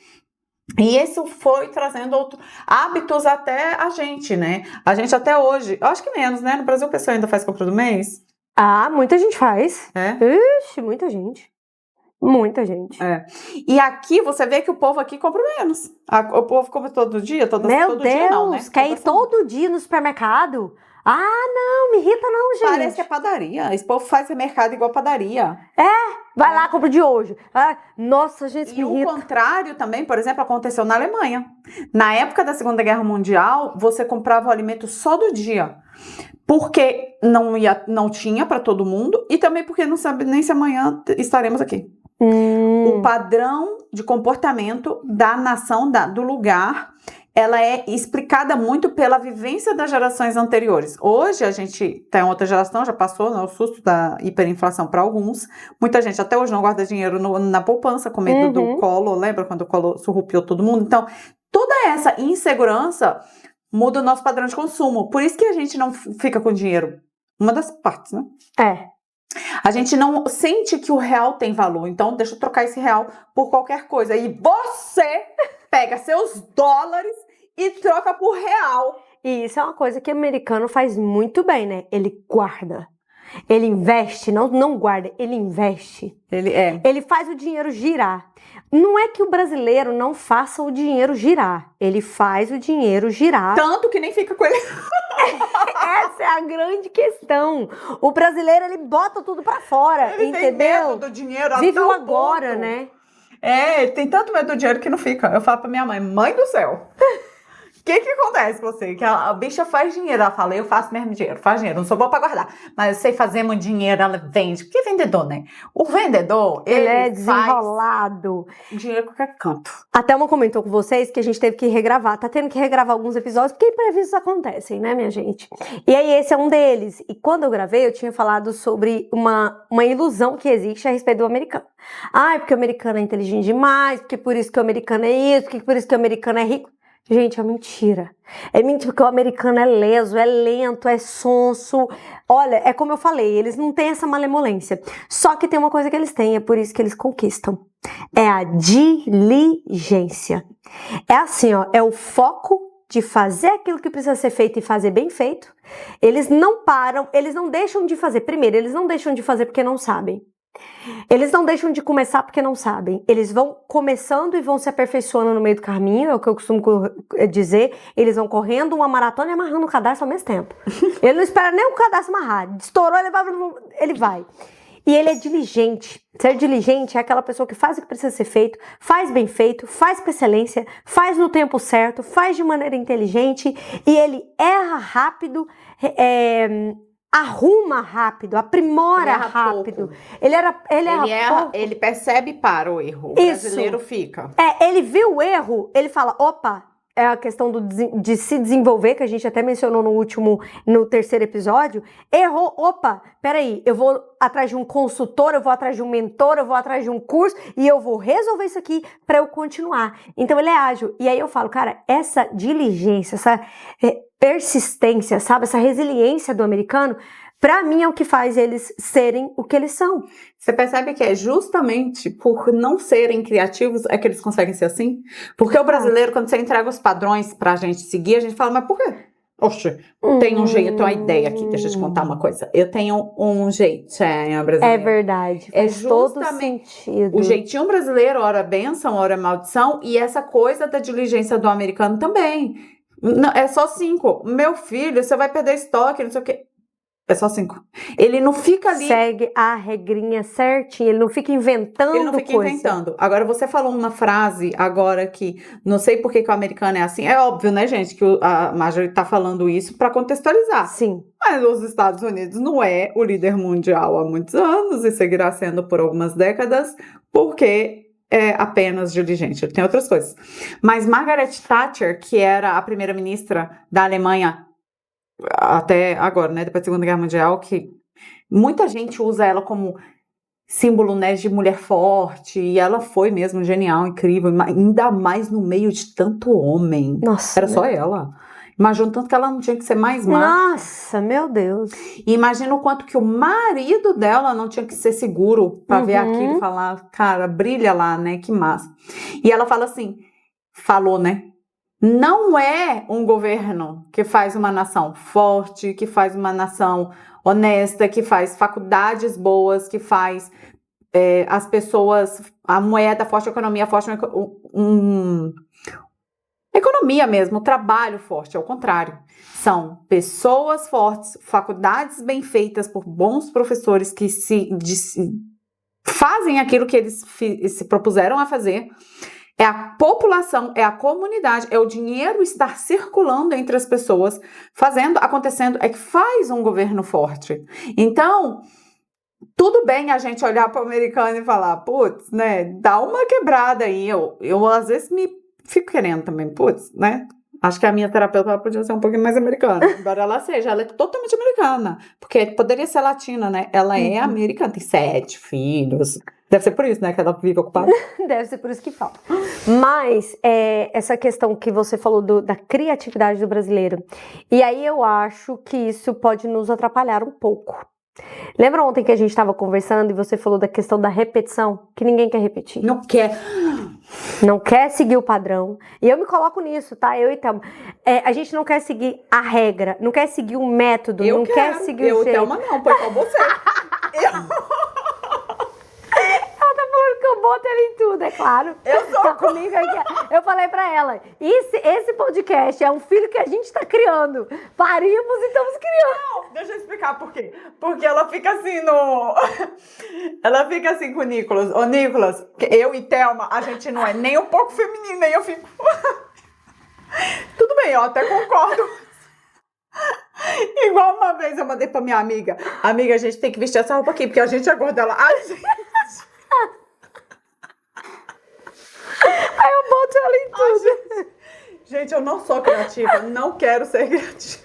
[SPEAKER 2] E isso foi trazendo outros hábitos até a gente, né? A gente até hoje, eu acho que menos, né? No Brasil a pessoa ainda faz compra do mês.
[SPEAKER 1] Muita gente faz. Ixi, muita gente. Muita gente.
[SPEAKER 2] E aqui você vê que o povo aqui compra menos. O povo compra todo dia, todo dia não, né?
[SPEAKER 1] Quer ir todo dia no supermercado? Não, me irrita não, gente.
[SPEAKER 2] Parece que é padaria. Esse povo faz mercado igual padaria.
[SPEAKER 1] Vai lá, compra de hoje. Nossa, gente, me irrita.
[SPEAKER 2] E o contrário também, por exemplo, aconteceu na Alemanha. Na época da Segunda Guerra Mundial, você comprava o alimento só do dia. Porque não tinha para todo mundo e também porque não sabe nem se amanhã estaremos aqui. O padrão de comportamento da nação, do lugar, ela é explicada muito pela vivência das gerações anteriores. Hoje a gente tem outra geração, já passou, né, o susto da hiperinflação para alguns. Muita gente até hoje não guarda dinheiro na poupança, com medo do Collor. Lembra quando o Collor surrupiou todo mundo? Então, toda essa insegurança muda o nosso padrão de consumo. Por isso que a gente não fica com dinheiro. Uma das partes, né? A gente não sente que o real tem valor. Então, deixa eu trocar esse real por qualquer coisa. E você pega seus dólares e troca por real.
[SPEAKER 1] E isso é uma coisa que o americano faz muito bem, né? Ele guarda. Ele investe, não guarda, ele investe. Ele faz o dinheiro girar. Não é que o brasileiro não faça o dinheiro girar. Ele faz o dinheiro girar.
[SPEAKER 2] Tanto que nem fica com ele.
[SPEAKER 1] Essa é a grande questão. O brasileiro, ele bota tudo pra fora,
[SPEAKER 2] ele
[SPEAKER 1] entendeu?
[SPEAKER 2] Tem medo do dinheiro.
[SPEAKER 1] Vive o agora, ponto, né?
[SPEAKER 2] Tem tanto medo do dinheiro que não fica. Eu falo pra minha mãe do céu. O que acontece com você? Que a bicha faz dinheiro. Ela fala, eu faço mesmo dinheiro, faz dinheiro. Não sou boa pra guardar. Mas eu sei fazer muito dinheiro, ela vende. Porque é vendedor, né? O vendedor, ele é
[SPEAKER 1] desenrolado.
[SPEAKER 2] Faz dinheiro em qualquer canto.
[SPEAKER 1] Até uma comentou com vocês que a gente teve que regravar. Tá tendo que regravar alguns episódios, porque imprevistos acontecem, né, minha gente? E aí, esse é um deles. E quando eu gravei, eu tinha falado sobre uma ilusão que existe a respeito do americano. Porque o americano é inteligente demais, porque por isso que o americano é isso, porque por isso que o americano é rico. Gente, é mentira. É mentira porque o americano é leso, é lento, é sonso. Olha, é como eu falei, eles não têm essa malemolência. Só que tem uma coisa que eles têm, é por isso que eles conquistam. É a diligência. É assim, ó, é o foco de fazer aquilo que precisa ser feito e fazer bem feito. Eles não param, eles não deixam de fazer. Primeiro, eles não deixam de fazer porque não sabem. Eles não deixam de começar porque não sabem. Eles vão começando e vão se aperfeiçoando no meio do caminho, é o que eu costumo dizer. Eles vão correndo uma maratona e amarrando o cadarço ao mesmo tempo. Ele não espera nem o cadarço amarrar. Estourou, ele vai. E ele é diligente. Ser diligente é aquela pessoa que faz o que precisa ser feito, faz bem feito, faz com excelência, faz no tempo certo, faz de maneira inteligente, e ele erra rápido, arruma rápido, aprimora rápido. Ele erra pouco.
[SPEAKER 2] Ele percebe e para o erro. O brasileiro fica.
[SPEAKER 1] Ele viu o erro, ele fala, opa, é a questão de se desenvolver, que a gente até mencionou no terceiro episódio. Errou, opa, peraí, eu vou atrás de um consultor, eu vou atrás de um mentor, eu vou atrás de um curso e eu vou resolver isso aqui para eu continuar. Então ele é ágil. E aí eu falo, cara, essa diligência, essa persistência, sabe, essa resiliência do americano, pra mim é o que faz eles serem o que eles são.
[SPEAKER 2] Você percebe que é justamente por não serem criativos é que eles conseguem ser assim? Porque o brasileiro, quando você entrega os padrões pra gente seguir, a gente fala, mas por quê? Oxe, tem um jeito, eu tenho uma ideia aqui, deixa eu te contar uma coisa. Eu tenho um jeitinho brasileiro.
[SPEAKER 1] É verdade, faz todo sentido.
[SPEAKER 2] O jeitinho brasileiro, ora bênção, ora maldição, e essa coisa da diligência do americano também. Não, é só 5. Meu filho, você vai perder estoque, não sei o quê. É só 5. Ele não fica ali...
[SPEAKER 1] Segue a regrinha certinha, ele não fica inventando coisa.
[SPEAKER 2] Ele não fica inventando. Agora, você falou uma frase agora que... Não sei por que o americano é assim. É óbvio, né, gente, que a Marjorie tá falando isso para contextualizar.
[SPEAKER 1] Sim.
[SPEAKER 2] Mas os Estados Unidos não é o líder mundial há muitos anos e seguirá sendo por algumas décadas, porque... é apenas diligente, tem outras coisas. Mas Margaret Thatcher, que era a primeira-ministra da Alemanha até agora, né, depois da Segunda Guerra Mundial, que muita gente usa ela como símbolo, né, de mulher forte, e ela foi mesmo genial, incrível, ainda mais no meio de tanto homem.
[SPEAKER 1] Nossa,
[SPEAKER 2] era só ela. Imagina o tanto que ela não tinha que ser mais macho.
[SPEAKER 1] Nossa, meu Deus.
[SPEAKER 2] E imagina o quanto que o marido dela não tinha que ser seguro pra ver aquilo e falar, cara, brilha lá, né? Que massa. E ela fala assim, falou, né? Não é um governo que faz uma nação forte, que faz uma nação honesta, que faz faculdades boas, que faz as pessoas, a moeda forte, a economia forte, economia mesmo, trabalho forte, ao contrário. São pessoas fortes, faculdades bem feitas por bons professores que fazem aquilo que eles se propuseram a fazer. É a população, é a comunidade, é o dinheiro estar circulando entre as pessoas, fazendo, acontecendo, é que faz um governo forte. Então, tudo bem a gente olhar para o americano e falar, putz, né, dá uma quebrada aí. Eu às vezes fico querendo também, putz, né? Acho que a minha terapeuta podia ser um pouquinho mais americana, embora ela seja, ela é totalmente americana, porque poderia ser latina, né? Ela é americana, tem 7 filhos. Deve ser por isso, né, que ela vive ocupada.
[SPEAKER 1] Deve ser por isso que falta. Mas essa questão que você falou da criatividade do brasileiro, e aí eu acho que isso pode nos atrapalhar um pouco. Lembra ontem que a gente estava conversando e você falou da questão da repetição? Que ninguém quer repetir.
[SPEAKER 2] Não quer.
[SPEAKER 1] Não quer seguir o padrão. E eu me coloco nisso, tá? Eu e Thelma. A gente não quer seguir a regra, não quer seguir o método, não quer seguir o jeito.
[SPEAKER 2] Eu e Thelma não, foi com você.
[SPEAKER 1] Ela tá falando que eu boto ela em tudo, é claro. Tá comigo aqui. Eu falei pra ela, esse podcast é um filho que a gente tá criando. Parimos e estamos criando.
[SPEAKER 2] Não, deixa eu explicar por quê. Porque ela fica assim ela fica assim com o Nicolas. Ô, Nicolas, eu e Thelma, a gente não é nem um pouco feminina. E eu fico... Tudo bem, eu até concordo. Igual uma vez eu mandei pra minha amiga. Amiga, a gente tem que vestir essa roupa aqui, porque a gente é gorda. Ela...
[SPEAKER 1] Aí eu boto ela em tudo.
[SPEAKER 2] Gente, eu não sou criativa, não quero ser criativa.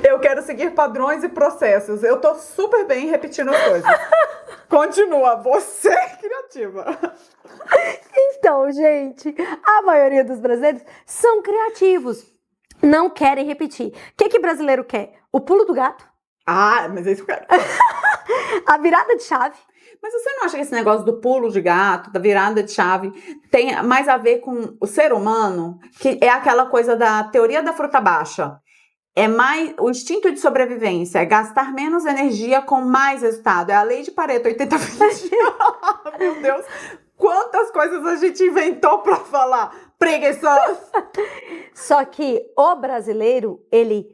[SPEAKER 2] Eu quero seguir padrões e processos. Eu tô super bem repetindo as coisas. Continua, você é criativa.
[SPEAKER 1] Então, gente, a maioria dos brasileiros são criativos. Não querem repetir. O que brasileiro quer? O pulo do gato.
[SPEAKER 2] Ah, mas é isso que eu quero.
[SPEAKER 1] A virada de chave.
[SPEAKER 2] Mas você não acha que esse negócio do pulo de gato, da virada de chave, tem mais a ver com o ser humano? Que é aquela coisa da teoria da fruta baixa. É mais o instinto de sobrevivência, é gastar menos energia com mais resultado. É a lei de Pareto, 80-20. Meu Deus, quantas coisas a gente inventou pra falar preguiçoso.
[SPEAKER 1] Só que o brasileiro, ele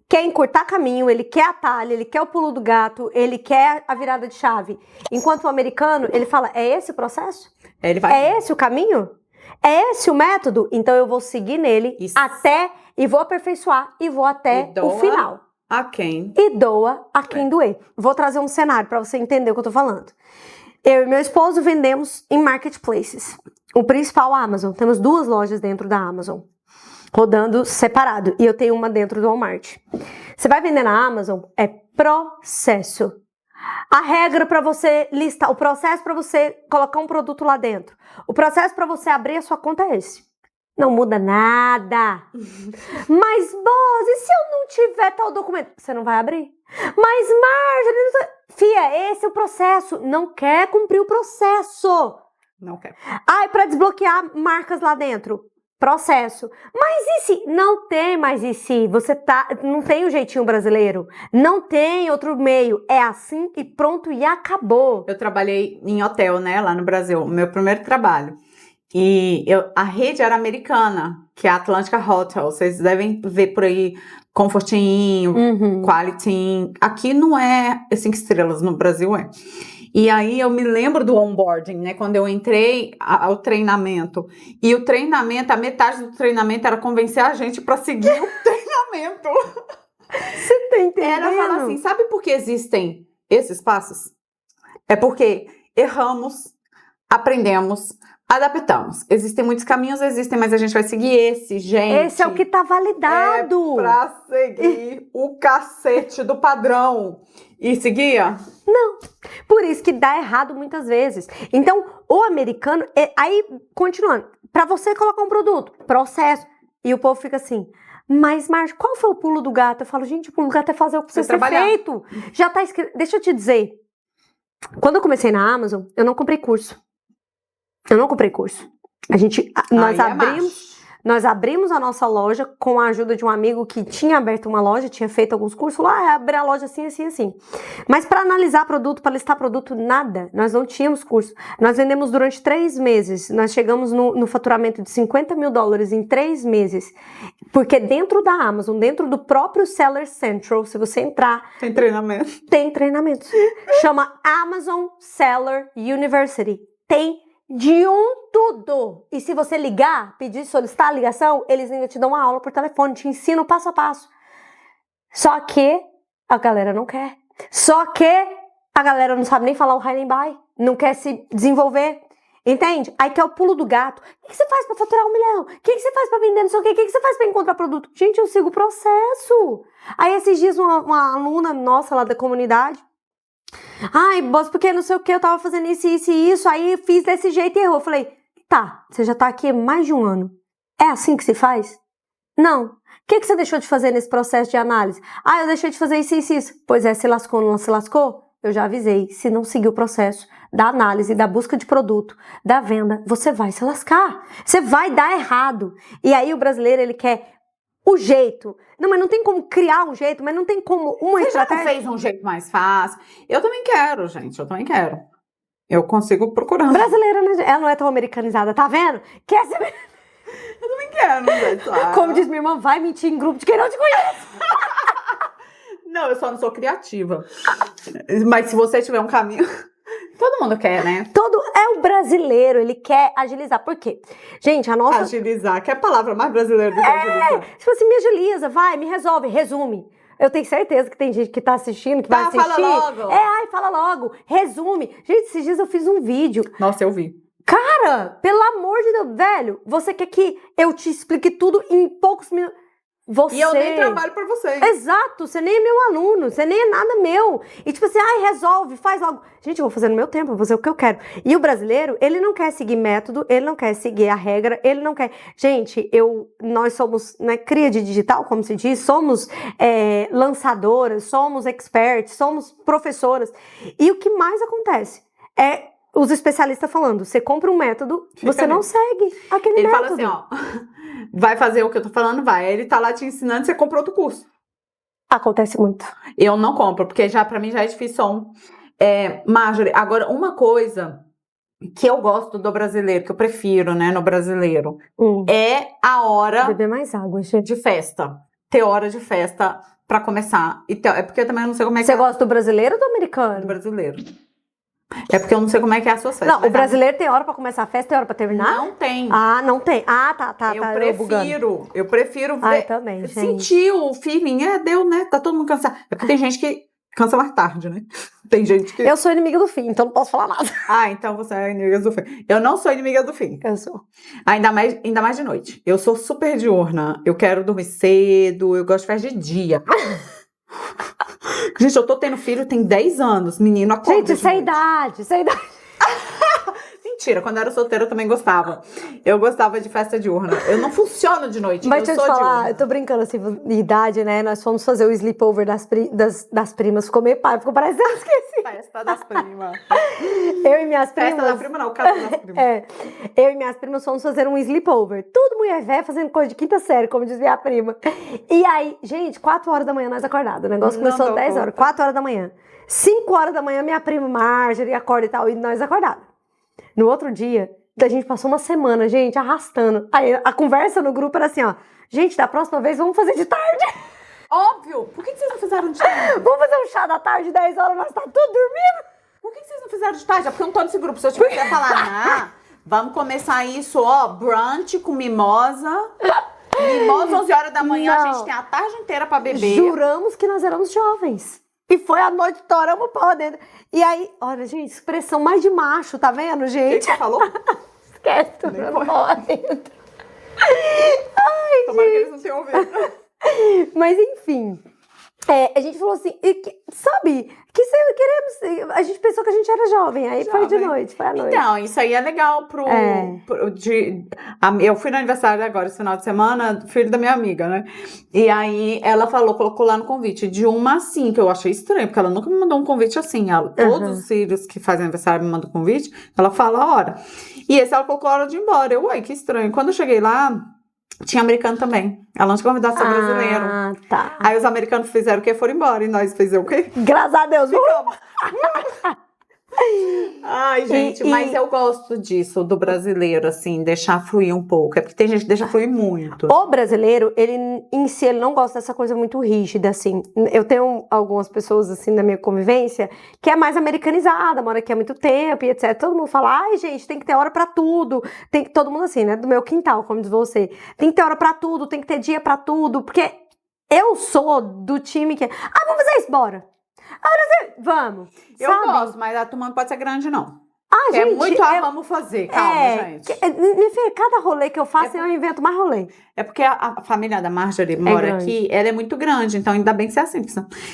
[SPEAKER 1] quer encurtar caminho, ele quer atalho, ele quer o pulo do gato, ele quer a virada de chave. Enquanto o americano, ele fala, é esse o processo?
[SPEAKER 2] Ele vai...
[SPEAKER 1] É esse o caminho? É esse o método? Então eu vou seguir nele até, e vou aperfeiçoar, e vou até o final.
[SPEAKER 2] A quem?
[SPEAKER 1] E doa a quem doer. Vou trazer um cenário para você entender o que eu tô falando. Eu e meu esposo vendemos em marketplaces. O principal, a Amazon. Temos 2 lojas dentro da Amazon, rodando separado. E eu tenho uma dentro do Walmart. Você vai vender na Amazon, é processo. A regra para você listar, o processo para você colocar um produto lá dentro. O processo para você abrir a sua conta é esse. Não muda nada. Mas, Boz, e se eu não tiver tal documento? Você não vai abrir? Mas, Marjorie, fia, esse é o processo. Não quer cumprir o processo.
[SPEAKER 2] Não quer.
[SPEAKER 1] Ah, para desbloquear marcas lá dentro. Processo. Mas e se? Não tem mais e se? Não tem o jeitinho brasileiro. Não tem outro meio. É assim e pronto e acabou.
[SPEAKER 2] Eu trabalhei em hotel, né, lá no Brasil. O meu primeiro trabalho. E a rede era americana, que é a Atlantica Hotel. Vocês devem ver por aí Comfort Inn, Quality Inn. Aqui não é 5 estrelas, no Brasil é. E aí eu me lembro do onboarding, né? Quando eu entrei ao treinamento. E o treinamento, a metade do treinamento era convencer a gente para seguir o treinamento.
[SPEAKER 1] Você tá entendendo?
[SPEAKER 2] Era falar assim, sabe por que existem esses passos? É porque erramos, aprendemos, adaptamos. Existem muitos caminhos, mas a gente vai seguir esse, gente.
[SPEAKER 1] Esse é o que tá validado.
[SPEAKER 2] É pra seguir o cacete do padrão. E seguia?
[SPEAKER 1] Não. Por isso que dá errado muitas vezes. Então, o americano... Aí, continuando. Pra você colocar um produto, processo. E o povo fica assim... Mas, Marcia, qual foi o pulo do gato? Eu falo, gente, o pulo do gato é fazer o que precisa ser feito. Já tá escrito... Deixa eu te dizer. Quando eu comecei na Amazon, eu não comprei curso. Nós abrimos a nossa loja com a ajuda de um amigo que tinha aberto uma loja, tinha feito alguns cursos lá, abrir a loja assim, assim, assim. Mas para analisar produto, para listar produto, nada. Nós não tínhamos curso. Nós vendemos durante 3 meses. Nós chegamos no faturamento de $50 mil em 3 meses. Porque dentro da Amazon, dentro do próprio Seller Central, se você entrar...
[SPEAKER 2] Tem treinamento.
[SPEAKER 1] Tem treinamento. Chama Amazon Seller University. Tem de tudo. E se você ligar, pedir, solicitar a ligação, eles ainda te dão uma aula por telefone, te ensinam passo a passo. Só que a galera não quer. Só que a galera não sabe nem falar o high and buy, não quer se desenvolver. Entende? Aí que é o pulo do gato. O que você faz pra faturar 1 milhão? O que você faz pra vender não sei o quê? O que você faz pra encontrar produto? Gente, eu sigo o processo. Aí esses dias uma aluna nossa lá da comunidade, ai, boss, porque não sei o que, eu tava fazendo isso, isso e isso, aí fiz desse jeito e errou. Eu falei, tá, você já tá aqui há mais de 1 ano. É assim que se faz? Não. O que você deixou de fazer nesse processo de análise? Ah, eu deixei de fazer isso, isso, isso. Pois é, se lascou, não se lascou? Eu já avisei, se não seguir o processo da análise, da busca de produto, da venda, você vai se lascar. Você vai dar errado. E aí o brasileiro, ele quer o jeito. Não, mas não tem como criar um jeito, mas não tem como uma estratégia.
[SPEAKER 2] Você já não fez um jeito mais fácil? Eu também quero, gente, eu também quero. Eu consigo procurar.
[SPEAKER 1] Brasileira, ela não é tão americanizada, tá vendo? Quer ser...
[SPEAKER 2] Eu também quero, gente.
[SPEAKER 1] Como diz minha irmã, vai mentir em grupo de quem não te conhece.
[SPEAKER 2] Não, eu só não sou criativa. Mas se você tiver um caminho... Todo mundo quer, né?
[SPEAKER 1] É o brasileiro, ele quer agilizar. Por quê? Gente, a nossa...
[SPEAKER 2] Agilizar, que é a palavra mais brasileira do que agilizar.
[SPEAKER 1] Tipo assim, me agiliza, vai, me resolve, resume. Eu tenho certeza que tem gente que tá assistindo, que vai assistir.
[SPEAKER 2] Fala logo.
[SPEAKER 1] Fala logo, resume. Gente, esses dias eu fiz um vídeo.
[SPEAKER 2] Nossa, eu vi.
[SPEAKER 1] Cara, pelo amor de Deus, velho, você quer que eu te explique tudo em poucos minutos?
[SPEAKER 2] E eu nem trabalho pra você.
[SPEAKER 1] Exato, você nem é meu aluno, você nem é nada meu. E tipo assim, resolve, faz logo. Gente, eu vou fazer no meu tempo, eu vou fazer o que eu quero. E o brasileiro, ele não quer seguir método, ele não quer seguir a regra, ele não quer... Gente, nós somos, né, cria de digital, como se diz, somos lançadoras, somos experts, somos professoras. E o que mais acontece é os especialistas falando, você compra um método, você não segue aquele
[SPEAKER 2] Ele
[SPEAKER 1] método.
[SPEAKER 2] Ele fala assim, ó, vai fazer o que eu tô falando, vai. Aí ele tá lá te ensinando, você compra outro curso.
[SPEAKER 1] Acontece muito.
[SPEAKER 2] Eu não compro, porque pra mim já é difícil. Marjorie, agora uma coisa que eu gosto do brasileiro, que eu prefiro, né, no brasileiro, é a hora
[SPEAKER 1] beber mais água, gente.
[SPEAKER 2] De festa. Ter hora de festa pra começar. É porque eu também não sei como é que
[SPEAKER 1] Você gosta do brasileiro ou do americano?
[SPEAKER 2] Do brasileiro. É porque eu não sei como é que é a sua festa.
[SPEAKER 1] Não, o brasileiro tem hora pra começar a festa, tem hora pra terminar?
[SPEAKER 2] Não tem.
[SPEAKER 1] Ah, não tem. Ah, tá.
[SPEAKER 2] Eu prefiro ver,
[SPEAKER 1] também, gente.
[SPEAKER 2] sentir o feeling. Deu, né? Tá todo mundo cansado. É porque tem gente que cansa mais tarde, né? Tem gente que...
[SPEAKER 1] Eu sou inimiga do fim, então não posso falar nada.
[SPEAKER 2] Então você é inimiga do fim. Eu não sou inimiga do fim.
[SPEAKER 1] Eu sou.
[SPEAKER 2] Ainda mais de noite. Eu sou super diurna. Eu quero dormir cedo. Eu gosto de festa de dia. Gente, eu tô tendo filho tem 10 anos. Menino, acorda.
[SPEAKER 1] Gente, isso é idade.
[SPEAKER 2] Mentira, quando eu era solteira eu também gostava. Eu gostava de festa diurna. Eu não funciono de noite.
[SPEAKER 1] Mas deixa eu te falar,
[SPEAKER 2] diurna.
[SPEAKER 1] eu tô brincando assim, de idade, né? Nós fomos fazer o sleepover das primas. Ficou meio pai, ficou parecendo que eu esqueci.
[SPEAKER 2] Festa das primas.
[SPEAKER 1] Eu e minhas primas.
[SPEAKER 2] Festa da prima não, casa das primas.
[SPEAKER 1] Eu e minhas primas fomos fazer um sleepover. Tudo mulher velha fazendo coisa de quinta série, como diz minha prima. E aí, gente, 4 horas da manhã nós acordados. O negócio começou às 10 horas. 4 horas da manhã. 5 horas da manhã, minha prima Marjorie acorda e tal, e nós acordados. No outro dia, a gente passou uma semana, gente, arrastando. Aí a conversa no grupo era assim, ó. Gente, da próxima vez vamos fazer de tarde.
[SPEAKER 2] Óbvio! Por que vocês não fizeram de tarde?
[SPEAKER 1] Vamos fazer um chá da tarde, 10 horas, nós tá tudo dormindo.
[SPEAKER 2] Por que vocês não fizeram de tarde? É porque eu não tô nesse grupo. Se eu tivesse que falar, vamos começar isso, ó, brunch com mimosa. Mimosa, 11 horas da manhã, a gente tem a tarde inteira pra beber.
[SPEAKER 1] Juramos que nós éramos jovens. E foi a noite, toramos o pau dentro. E aí, olha, gente, expressão mais de macho, tá vendo, gente?
[SPEAKER 2] O que você falou?
[SPEAKER 1] Esquece, toramos o pau lá dentro.
[SPEAKER 2] Ai, tomara que eles não tenham ouvido.
[SPEAKER 1] Mas, enfim, a gente falou assim, sabe, queremos, a gente pensou que a gente era jovem, aí foi de noite, foi à noite.
[SPEAKER 2] Então, isso aí é legal eu fui no aniversário agora, esse final de semana, do filho da minha amiga, né? E aí ela colocou lá no convite, de 1 às 5, eu achei estranho, porque ela nunca me mandou um convite assim, todos os filhos que fazem aniversário me mandam convite, ela fala a hora. E esse ela colocou a hora de ir embora, que estranho. Quando eu cheguei lá, tinha americano também. Ela não tinha convidado só brasileiro.
[SPEAKER 1] Ah, tá.
[SPEAKER 2] Aí os americanos fizeram o quê? Foram embora. E nós fizemos o quê?
[SPEAKER 1] Graças a Deus.
[SPEAKER 2] Ai, gente, mas eu gosto disso, do brasileiro, assim, deixar fluir um pouco. É porque tem gente que deixa fluir muito.
[SPEAKER 1] O brasileiro, ele em si, ele não gosta dessa coisa muito rígida, assim. Eu tenho algumas pessoas, assim, na minha convivência, que é mais americanizada, mora aqui há muito tempo e etc. Todo mundo fala, ai, gente, tem que ter hora pra tudo. Tem que, todo mundo assim, né, do meu quintal, como diz você. Tem que ter hora pra tudo, tem que ter dia pra tudo. Porque eu sou do time que... vamos fazer isso, bora. Vamos.
[SPEAKER 2] Eu gosto, mas a turma não pode ser grande, não.
[SPEAKER 1] Gente,
[SPEAKER 2] muito vamos fazer, calma, gente.
[SPEAKER 1] Minha filha, cada rolê que eu faço, eu invento mais rolê.
[SPEAKER 2] É porque a família da Marjorie mora aqui, ela é muito grande, então ainda bem que você é assim.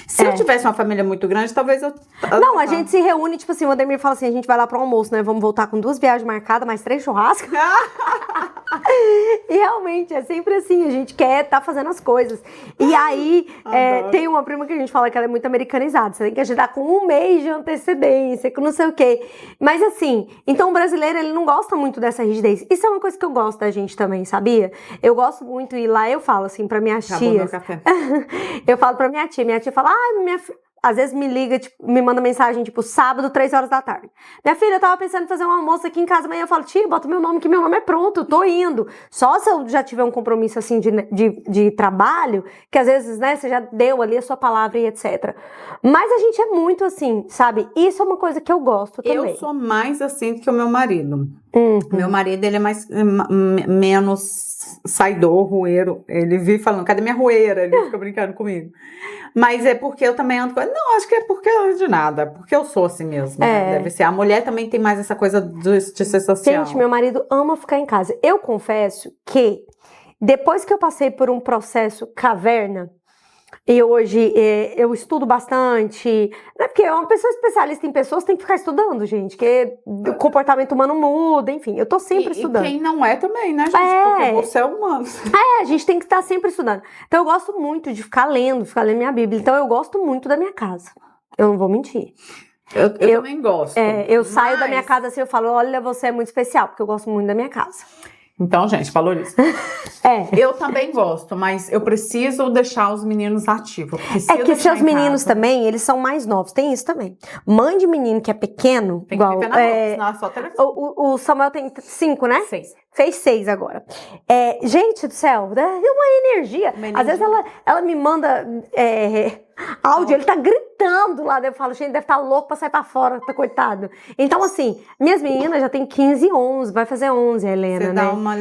[SPEAKER 2] Se eu tivesse uma família muito grande, talvez eu...
[SPEAKER 1] Não, a gente se reúne, tipo assim, o Ademir fala assim, a gente vai lá pro almoço, né? Vamos voltar com 2 viagens marcadas, mais 3 churrascos. E realmente, é sempre assim, a gente quer tá fazendo as coisas. E aí, tem uma prima que a gente fala que ela é muito americanizada, você tem que agendar com 1 mês de antecedência, com não sei o quê. Mas assim, então o brasileiro, ele não gosta muito dessa rigidez. Isso é uma coisa que eu gosto da gente também, sabia? Eu gosto muito, e lá eu falo assim pra minhas tias.
[SPEAKER 2] Acabou meu café.
[SPEAKER 1] Eu falo pra minha tia fala, às vezes me liga, tipo, me manda mensagem, tipo, sábado, 3 horas da tarde. Minha filha, eu tava pensando em fazer um almoço aqui em casa, amanhã eu falo, tia, bota meu nome, que meu nome é pronto, tô indo. Só se eu já tiver um compromisso, assim, de trabalho, que às vezes, né, você já deu ali a sua palavra e etc. Mas a gente é muito assim, sabe? Isso é uma coisa que eu gosto também.
[SPEAKER 2] Eu sou mais assim do que o meu marido. Meu marido, ele é menos saidor, rueiro. Ele vive falando, cadê minha rueira? Ele fica brincando comigo. Mas é porque eu também ando com... Não, acho que é porque de nada. Porque eu sou assim mesmo. Deve ser. A mulher também tem mais essa coisa de ser social.
[SPEAKER 1] Gente, meu marido ama ficar em casa. Eu confesso que depois que eu passei por um processo caverna, e hoje eu estudo bastante, né? Porque uma pessoa especialista em pessoas tem que ficar estudando, gente, que o comportamento humano muda, enfim, eu tô sempre estudando.
[SPEAKER 2] E quem não é também, né, gente? Porque você é humano.
[SPEAKER 1] A gente tem que estar sempre estudando. Então eu gosto muito de ficar lendo minha Bíblia. Então eu gosto muito da minha casa. Eu não vou mentir.
[SPEAKER 2] Eu também gosto.
[SPEAKER 1] Eu saio da minha casa assim, eu falo, olha, você é muito especial, porque eu gosto muito da minha casa.
[SPEAKER 2] Então, gente, valoriza. Eu também gosto, mas eu preciso deixar os meninos ativos.
[SPEAKER 1] Que seus meninos também, eles são mais novos, tem isso também. Mãe de menino que é pequeno,
[SPEAKER 2] tem
[SPEAKER 1] igual...
[SPEAKER 2] que viver na boca, senão é só telefone.
[SPEAKER 1] O Samuel tem 5, né?
[SPEAKER 2] 6.
[SPEAKER 1] Fez 6 agora. Gente do céu, dá uma energia. Às vezes ela me manda áudio, ele tá gritando lá. Eu falo, gente, deve estar louco pra sair pra fora, tá coitado. Então, assim, minhas meninas já tem 15 e 11, vai fazer 11, a Helena,
[SPEAKER 2] Você
[SPEAKER 1] né?
[SPEAKER 2] dá uma...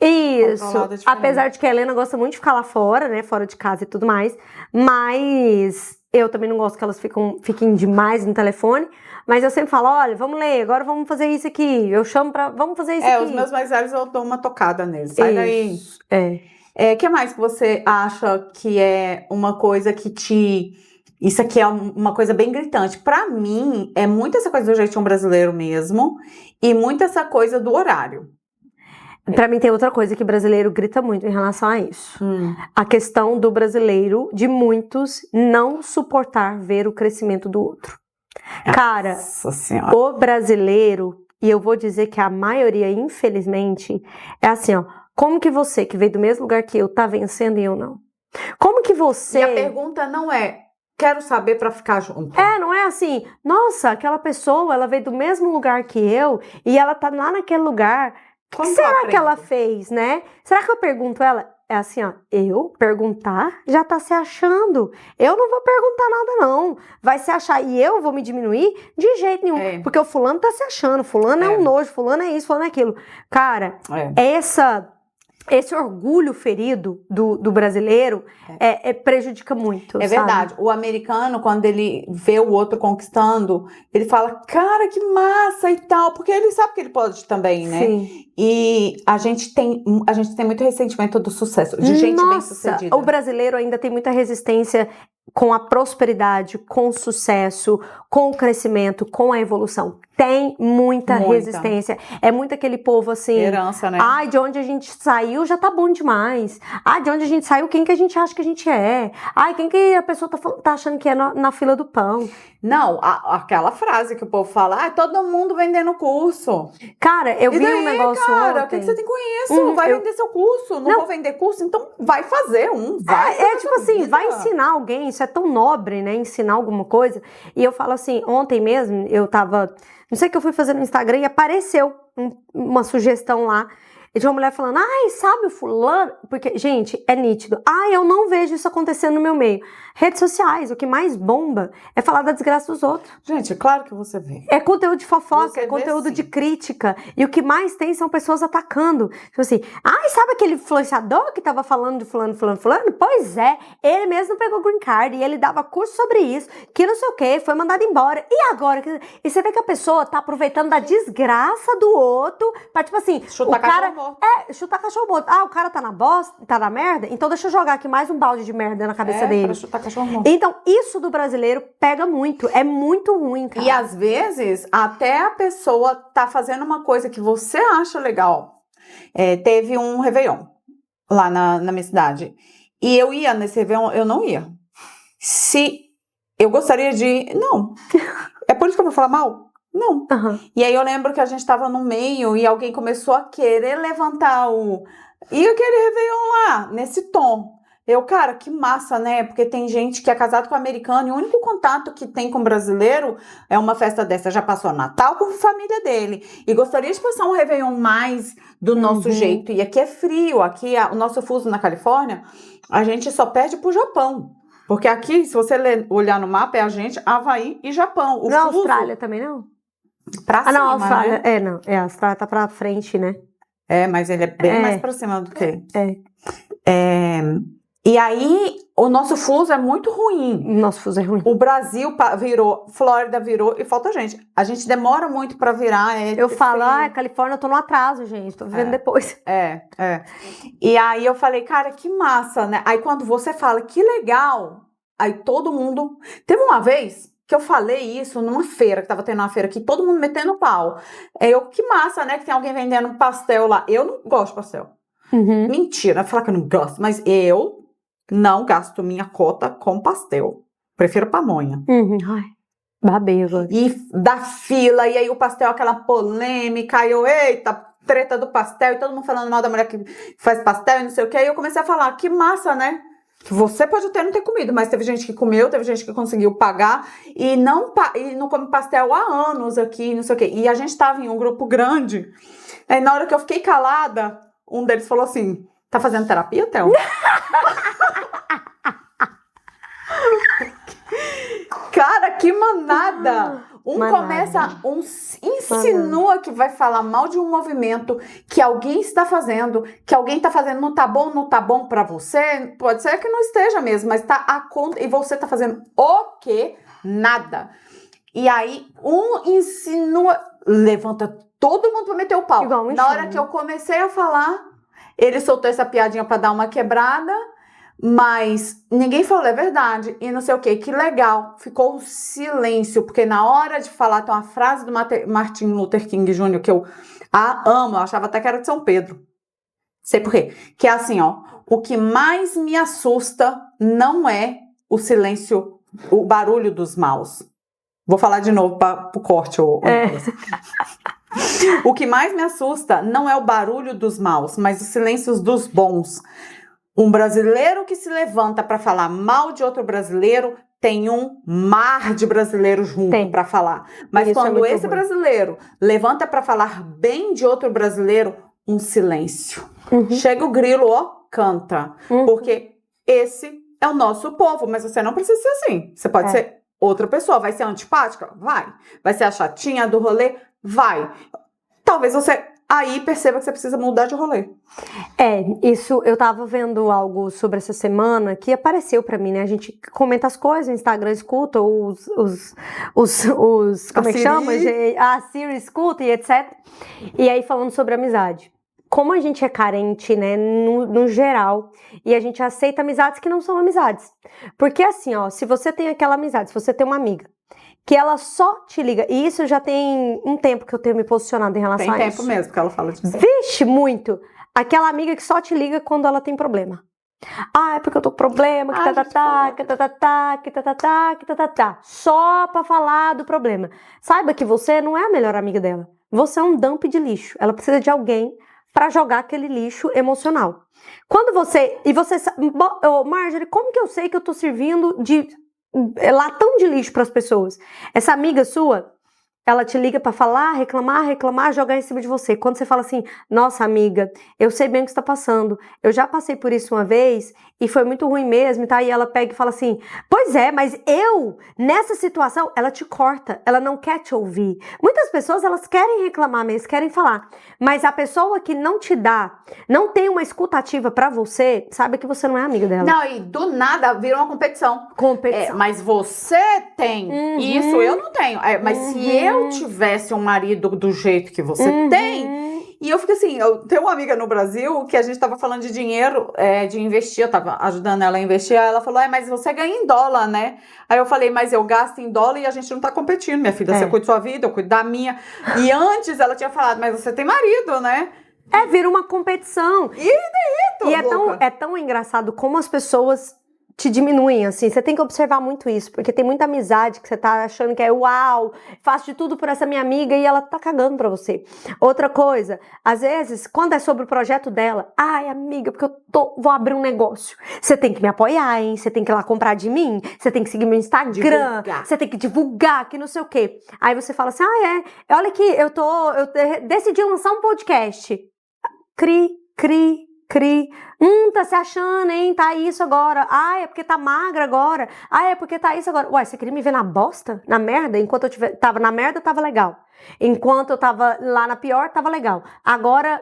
[SPEAKER 1] Isso, apesar de que a Helena gosta muito de ficar lá fora, né, fora de casa e tudo mais, mas eu também não gosto que elas fiquem demais no telefone, mas eu sempre falo, olha, vamos ler, agora vamos fazer isso aqui, eu chamo vamos fazer isso aqui.
[SPEAKER 2] Os meus mais velhos eu dou uma tocada neles, sai daí. Que mais que você acha que é uma coisa que isso aqui é uma coisa bem gritante. Pra mim, é muito essa coisa do jeitinho brasileiro mesmo, e muito essa coisa do horário.
[SPEAKER 1] Pra mim tem outra coisa que brasileiro grita muito em relação a isso. A questão do brasileiro, de muitos, não suportar ver o crescimento do outro. Cara, o brasileiro, e eu vou dizer que a maioria, infelizmente, é assim, ó. Como que você, que veio do mesmo lugar que eu, tá vencendo e eu não? Como que você...
[SPEAKER 2] E a pergunta não é, quero saber pra ficar junto.
[SPEAKER 1] Não é assim, nossa, aquela pessoa, ela veio do mesmo lugar que eu, e ela tá lá naquele lugar... O que será que ela fez, né? Será que eu pergunto ela? É assim, ó, eu perguntar já tá se achando. Eu não vou perguntar nada, não. Vai se achar e eu vou me diminuir? De jeito nenhum. Porque o fulano tá se achando, fulano é um nojo, fulano é isso, fulano é aquilo. Cara, esse orgulho ferido do brasileiro prejudica muito, sabe?
[SPEAKER 2] Verdade. O americano, quando ele vê o outro conquistando, ele fala, cara, que massa e tal, porque ele sabe que ele pode também, né?
[SPEAKER 1] Sim.
[SPEAKER 2] E a gente tem muito ressentimento do sucesso, de gente bem sucedida.
[SPEAKER 1] O brasileiro ainda tem muita resistência com a prosperidade, com o sucesso, com o crescimento, com a evolução. Tem muita resistência. É muito aquele povo assim...
[SPEAKER 2] Herança, né?
[SPEAKER 1] Ai, de onde a gente saiu já tá bom demais. Ai, de onde a gente saiu, quem que a gente acha que a gente é? Ai, quem que a pessoa tá achando que é na fila do pão?
[SPEAKER 2] Não, aquela frase que o povo fala, todo mundo vendendo curso.
[SPEAKER 1] Cara, eu vi um negócio
[SPEAKER 2] cara,
[SPEAKER 1] ontem.
[SPEAKER 2] o que você tem com isso? Vai vender seu curso. Não vou vender curso, então vai fazer um.
[SPEAKER 1] Tipo assim, vai ensinar alguém. Isso é tão nobre, né? Ensinar alguma coisa. E eu falo assim, ontem mesmo, eu tava... Não sei o que eu fui fazer no Instagram e apareceu uma sugestão lá de uma mulher falando, sabe o fulano? Porque, gente, é nítido. Eu não vejo isso acontecendo no meu meio. Redes sociais, o que mais bomba é falar da desgraça dos outros.
[SPEAKER 2] Gente, claro que você vê.
[SPEAKER 1] É conteúdo de fofoca, é conteúdo de crítica. E o que mais tem são pessoas atacando. Tipo assim, sabe aquele influenciador que tava falando de fulano? Pois é, ele mesmo pegou green card e ele dava curso sobre isso, que não sei o que, foi mandado embora. E agora? E você vê que a pessoa tá aproveitando da desgraça do outro pra, tipo assim,
[SPEAKER 2] chutar cachorro morto.
[SPEAKER 1] Chutar cachorro morto. O cara tá na bosta, tá na merda, então deixa eu jogar aqui mais um balde de merda na cabeça dele.
[SPEAKER 2] Pra chutar cachorro morto.
[SPEAKER 1] Então, isso do brasileiro pega muito, é muito ruim, cara.
[SPEAKER 2] E às vezes, até a pessoa tá fazendo uma coisa que você acha legal. Teve um Réveillon lá na minha cidade. E eu ia nesse Réveillon, eu não ia. Se eu gostaria de ir, não. É por isso que eu vou falar mal? Não. E aí eu lembro que a gente tava no meio e alguém começou a querer levantar e aquele Réveillon lá, nesse tom. Cara, que massa, né? Porque tem gente que é casado com americano e o único contato que tem com brasileiro é uma festa dessa. Já passou Natal com a família dele. E gostaria de passar um Réveillon mais do nosso jeito. E aqui é frio, aqui o nosso fuso na Califórnia, a gente só perde pro Japão. Porque aqui, se você olhar no mapa, é a gente, Havaí e Japão.
[SPEAKER 1] Não, Austrália também não?
[SPEAKER 2] Pra cima,
[SPEAKER 1] não, Austrália,
[SPEAKER 2] né?
[SPEAKER 1] não. A Austrália tá pra frente, né?
[SPEAKER 2] Mas ele é bem mais pra cima do que... E aí, o nosso fuso é muito ruim.
[SPEAKER 1] Nosso fuso é ruim.
[SPEAKER 2] O Brasil virou, Flórida virou e falta gente. A gente demora muito pra virar.
[SPEAKER 1] Eu falo, Califórnia, eu tô no atraso, gente. Tô vivendo depois.
[SPEAKER 2] E aí eu falei, cara, que massa, né? Aí quando você fala, que legal, aí todo mundo... Teve uma vez que eu falei isso numa feira, que tava tendo uma feira aqui, todo mundo metendo pau. Que massa, né? Que tem alguém vendendo pastel lá. Eu não gosto de pastel. Mentira, falar que eu não gosto, mas eu não gasto minha cota com pastel. Prefiro pamonha.
[SPEAKER 1] Babei agora.
[SPEAKER 2] E da fila, e aí o pastel, aquela polêmica, aí eu, eita, treta do pastel, e todo mundo falando mal da mulher que faz pastel e não sei o que. Aí eu comecei a falar, que massa, né? Que você pode até não ter comido, mas teve gente que comeu, teve gente que conseguiu pagar e não come pastel há anos aqui, não sei o quê. E a gente tava em um grupo grande, aí na hora que eu fiquei calada, um deles falou assim, tá fazendo terapia, Théo? Cara, que manada! Insinua que vai falar mal de um movimento que alguém está fazendo, que alguém está fazendo, não tá bom pra você, pode ser que não esteja mesmo, mas tá a conta, e você tá fazendo o quê? Nada. E aí, insinua, levanta todo mundo pra meter o pau. Na hora que eu comecei a falar, ele soltou essa piadinha pra dar uma quebrada, mas ninguém falou, é verdade, e não sei o que legal, ficou um silêncio, porque na hora de falar, tem uma frase do Martin Luther King Jr. que eu amo, eu achava até que era de São Pedro, sei por quê, que é assim, ó, o que mais me assusta não é o silêncio, o barulho dos maus. Vou falar de novo pro corte. O que mais me assusta não é o barulho dos maus, mas os silêncios dos bons. Um brasileiro que se levanta para falar mal de outro brasileiro tem um mar de brasileiros junto para falar. Mas isso quando esse brasileiro levanta para falar bem de outro brasileiro, um silêncio. Chega o grilo, ó, canta. Porque esse é o nosso povo, mas você não precisa ser assim. Você pode ser outra pessoa. Vai ser antipática? Vai. Vai ser a chatinha do rolê? Vai. Talvez você aí perceba que você precisa mudar de rolê.
[SPEAKER 1] Isso, eu tava vendo algo sobre essa semana que apareceu pra mim, né? A gente comenta as coisas no Instagram, escuta como é que chama? A Siri escuta e etc. E aí falando sobre amizade. Como a gente é carente, né, no geral, e a gente aceita amizades que não são amizades. Porque assim, ó, se você tem aquela amizade, se você tem uma amiga, que ela só te liga, e isso já tem um tempo que eu tenho me posicionado em relação a isso.
[SPEAKER 2] Tem tempo mesmo que ela fala disso.
[SPEAKER 1] Vixe, muito! Aquela amiga que só te liga quando ela tem problema. Ah, é porque eu tô com problema, só pra falar do problema. Saiba que você não é a melhor amiga dela. Você é um dump de lixo. Ela precisa de alguém pra jogar aquele lixo emocional. Quando você Marjorie, como que eu sei que eu tô servindo de latão de lixo para as pessoas? Essa amiga sua, ela te liga para falar, reclamar, jogar em cima de você. Quando você fala assim, nossa amiga, eu sei bem o que está passando, eu já passei por isso uma vez e foi muito ruim mesmo, tá? E ela pega e fala assim, pois é, mas nessa situação, ela te corta, ela não quer te ouvir. Muitas pessoas, elas querem reclamar mesmo, querem falar, mas a pessoa que não te dá, não tem uma escutativa para você, sabe que você não é amiga dela.
[SPEAKER 2] Não, e do nada vira uma competição. Mas você tem, isso eu não tenho. Mas se eu tivesse um marido do jeito que você tem... E eu fico assim, eu tenho uma amiga no Brasil que a gente tava falando de dinheiro, de investir, eu tava ajudando ela a investir, aí ela falou, mas você ganha em dólar, né? Aí eu falei, mas eu gasto em dólar e a gente não tá competindo, minha filha, você cuida da sua vida, eu cuido da minha. E antes ela tinha falado, mas você tem marido, né?
[SPEAKER 1] Vira uma competição. E é tão engraçado como as pessoas te diminuem, assim, você tem que observar muito isso, porque tem muita amizade que você tá achando que é uau, faço de tudo por essa minha amiga e ela tá cagando pra você. Outra coisa, às vezes, quando é sobre o projeto dela, ai amiga, porque vou abrir um negócio, você tem que me apoiar, hein, você tem que ir lá comprar de mim, você tem que seguir meu Instagram, você tem que divulgar, que não sei o quê. Aí você fala assim, olha aqui, eu decidi lançar um podcast. Cri. Tá se achando, hein? Tá isso agora. É porque tá magra agora. É porque tá isso agora. Ué, você queria me ver na bosta? Na merda? Enquanto eu tava na merda, tava legal. Enquanto eu tava lá na pior, tava legal. Agora...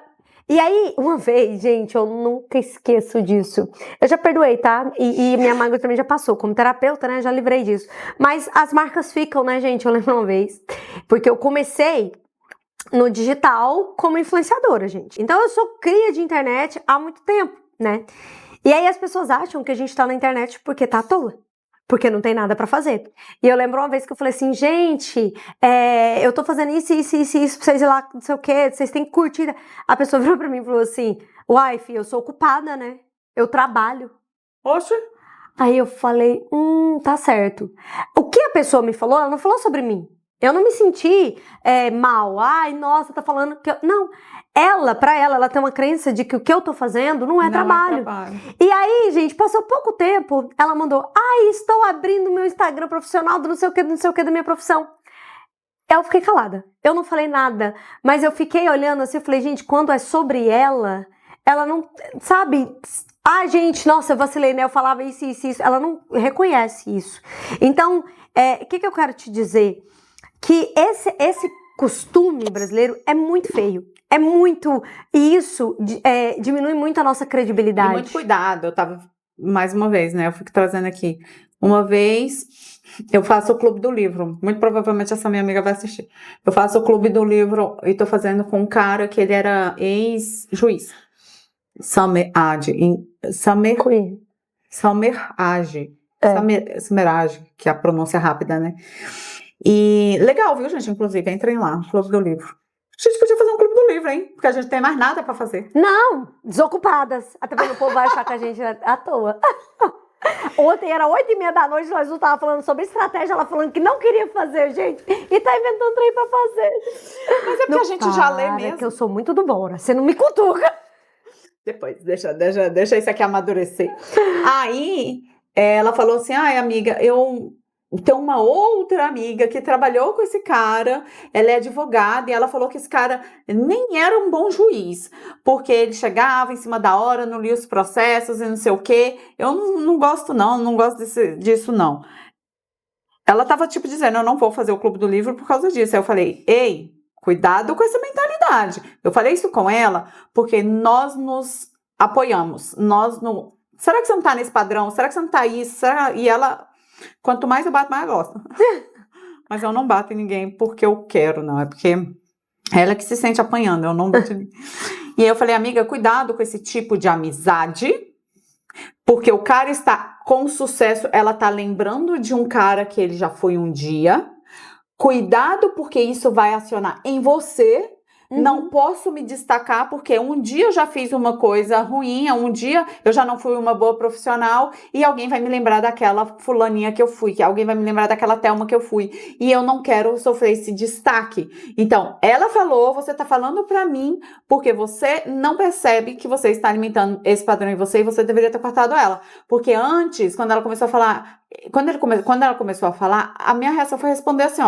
[SPEAKER 1] E aí, uma vez, gente, eu nunca esqueço disso. Eu já perdoei, tá? E minha mágoa também já passou. Como terapeuta, né? Já livrei disso. Mas as marcas ficam, né, gente? Eu lembro uma vez. Porque eu comecei... no digital como influenciadora, gente. Então eu sou cria de internet há muito tempo, né? E aí as pessoas acham que a gente tá na internet porque tá à toa. Porque não tem nada pra fazer. E eu lembro uma vez que eu falei assim, gente, eu tô fazendo isso, pra vocês ir lá, não sei o quê, vocês têm que curtir. A pessoa virou pra mim e falou assim, uai, filha, eu sou ocupada, né? Eu trabalho.
[SPEAKER 2] Oxe.
[SPEAKER 1] Aí eu falei, tá certo. O que a pessoa me falou, ela não falou sobre mim. Eu não me senti mal. Ai, nossa, tá falando que eu... Não. Pra ela tem uma crença de que o que eu tô fazendo não é trabalho. E aí, gente, passou pouco tempo, ela mandou, estou abrindo meu Instagram profissional do não sei o que da minha profissão. Eu fiquei calada. Eu não falei nada. Mas eu fiquei olhando assim, eu falei, gente, quando é sobre ela não, sabe... gente, nossa, eu vacilei, né? Eu falava isso. Ela não reconhece isso. Então, o que eu quero te dizer? Que esse costume brasileiro é muito feio. É muito... E isso diminui muito a nossa credibilidade.
[SPEAKER 2] E muito cuidado. Eu tava... Mais uma vez, né? Eu fico trazendo aqui. Uma vez, eu faço o Clube do Livro. Muito provavelmente essa minha amiga vai assistir. Eu faço o Clube do Livro e tô fazendo com um cara que ele era ex-juiz. Samer Age, que é a pronúncia rápida, né? E legal, viu, gente? Inclusive, entrem lá no Clube do Livro. A gente podia fazer um Clube do Livro, hein? Porque a gente tem mais nada pra fazer.
[SPEAKER 1] Não, desocupadas. Até porque o povo vai achar que a gente é à toa. Ontem era 8h30 da noite, nós não estávamos falando sobre estratégia, ela falando que não queria fazer, gente, e tá inventando trem pra fazer.
[SPEAKER 2] Mas é porque a gente já lê mesmo.
[SPEAKER 1] Que eu sou muito do Bora, você não me cutuca.
[SPEAKER 2] Depois, deixa isso aqui amadurecer. Aí, ela falou assim, amiga, eu tenho uma outra amiga que trabalhou com esse cara, ela é advogada, e ela falou que esse cara nem era um bom juiz, porque ele chegava em cima da hora, não lia os processos e não sei o quê. Eu não gosto disso não. Ela tava tipo dizendo, eu não vou fazer o Clube do Livro por causa disso. Aí eu falei, ei, cuidado com essa mentalidade. Eu falei isso com ela porque nós nos apoiamos. Será que você não tá nesse padrão? Será que você não tá isso? E ela, quanto mais eu bato, mais ela gosta. Mas eu não bato em ninguém porque eu quero, não. É porque ela que se sente apanhando, eu não bato em ninguém. E aí eu falei, amiga, cuidado com esse tipo de amizade, porque o cara está com sucesso, ela tá lembrando de um cara que ele já foi um dia. Cuidado, porque isso vai acionar em você. Não posso me destacar porque um dia eu já fiz uma coisa ruim, um dia eu já não fui uma boa profissional e alguém vai me lembrar daquela fulaninha que eu fui, que alguém vai me lembrar daquela Thelma que eu fui, e eu não quero sofrer esse destaque. Então, ela falou, você tá falando pra mim porque você não percebe que você está alimentando esse padrão em você e você deveria ter cortado ela. Porque antes, quando ela começou a falar, quando ela começou a falar, a minha reação foi responder assim,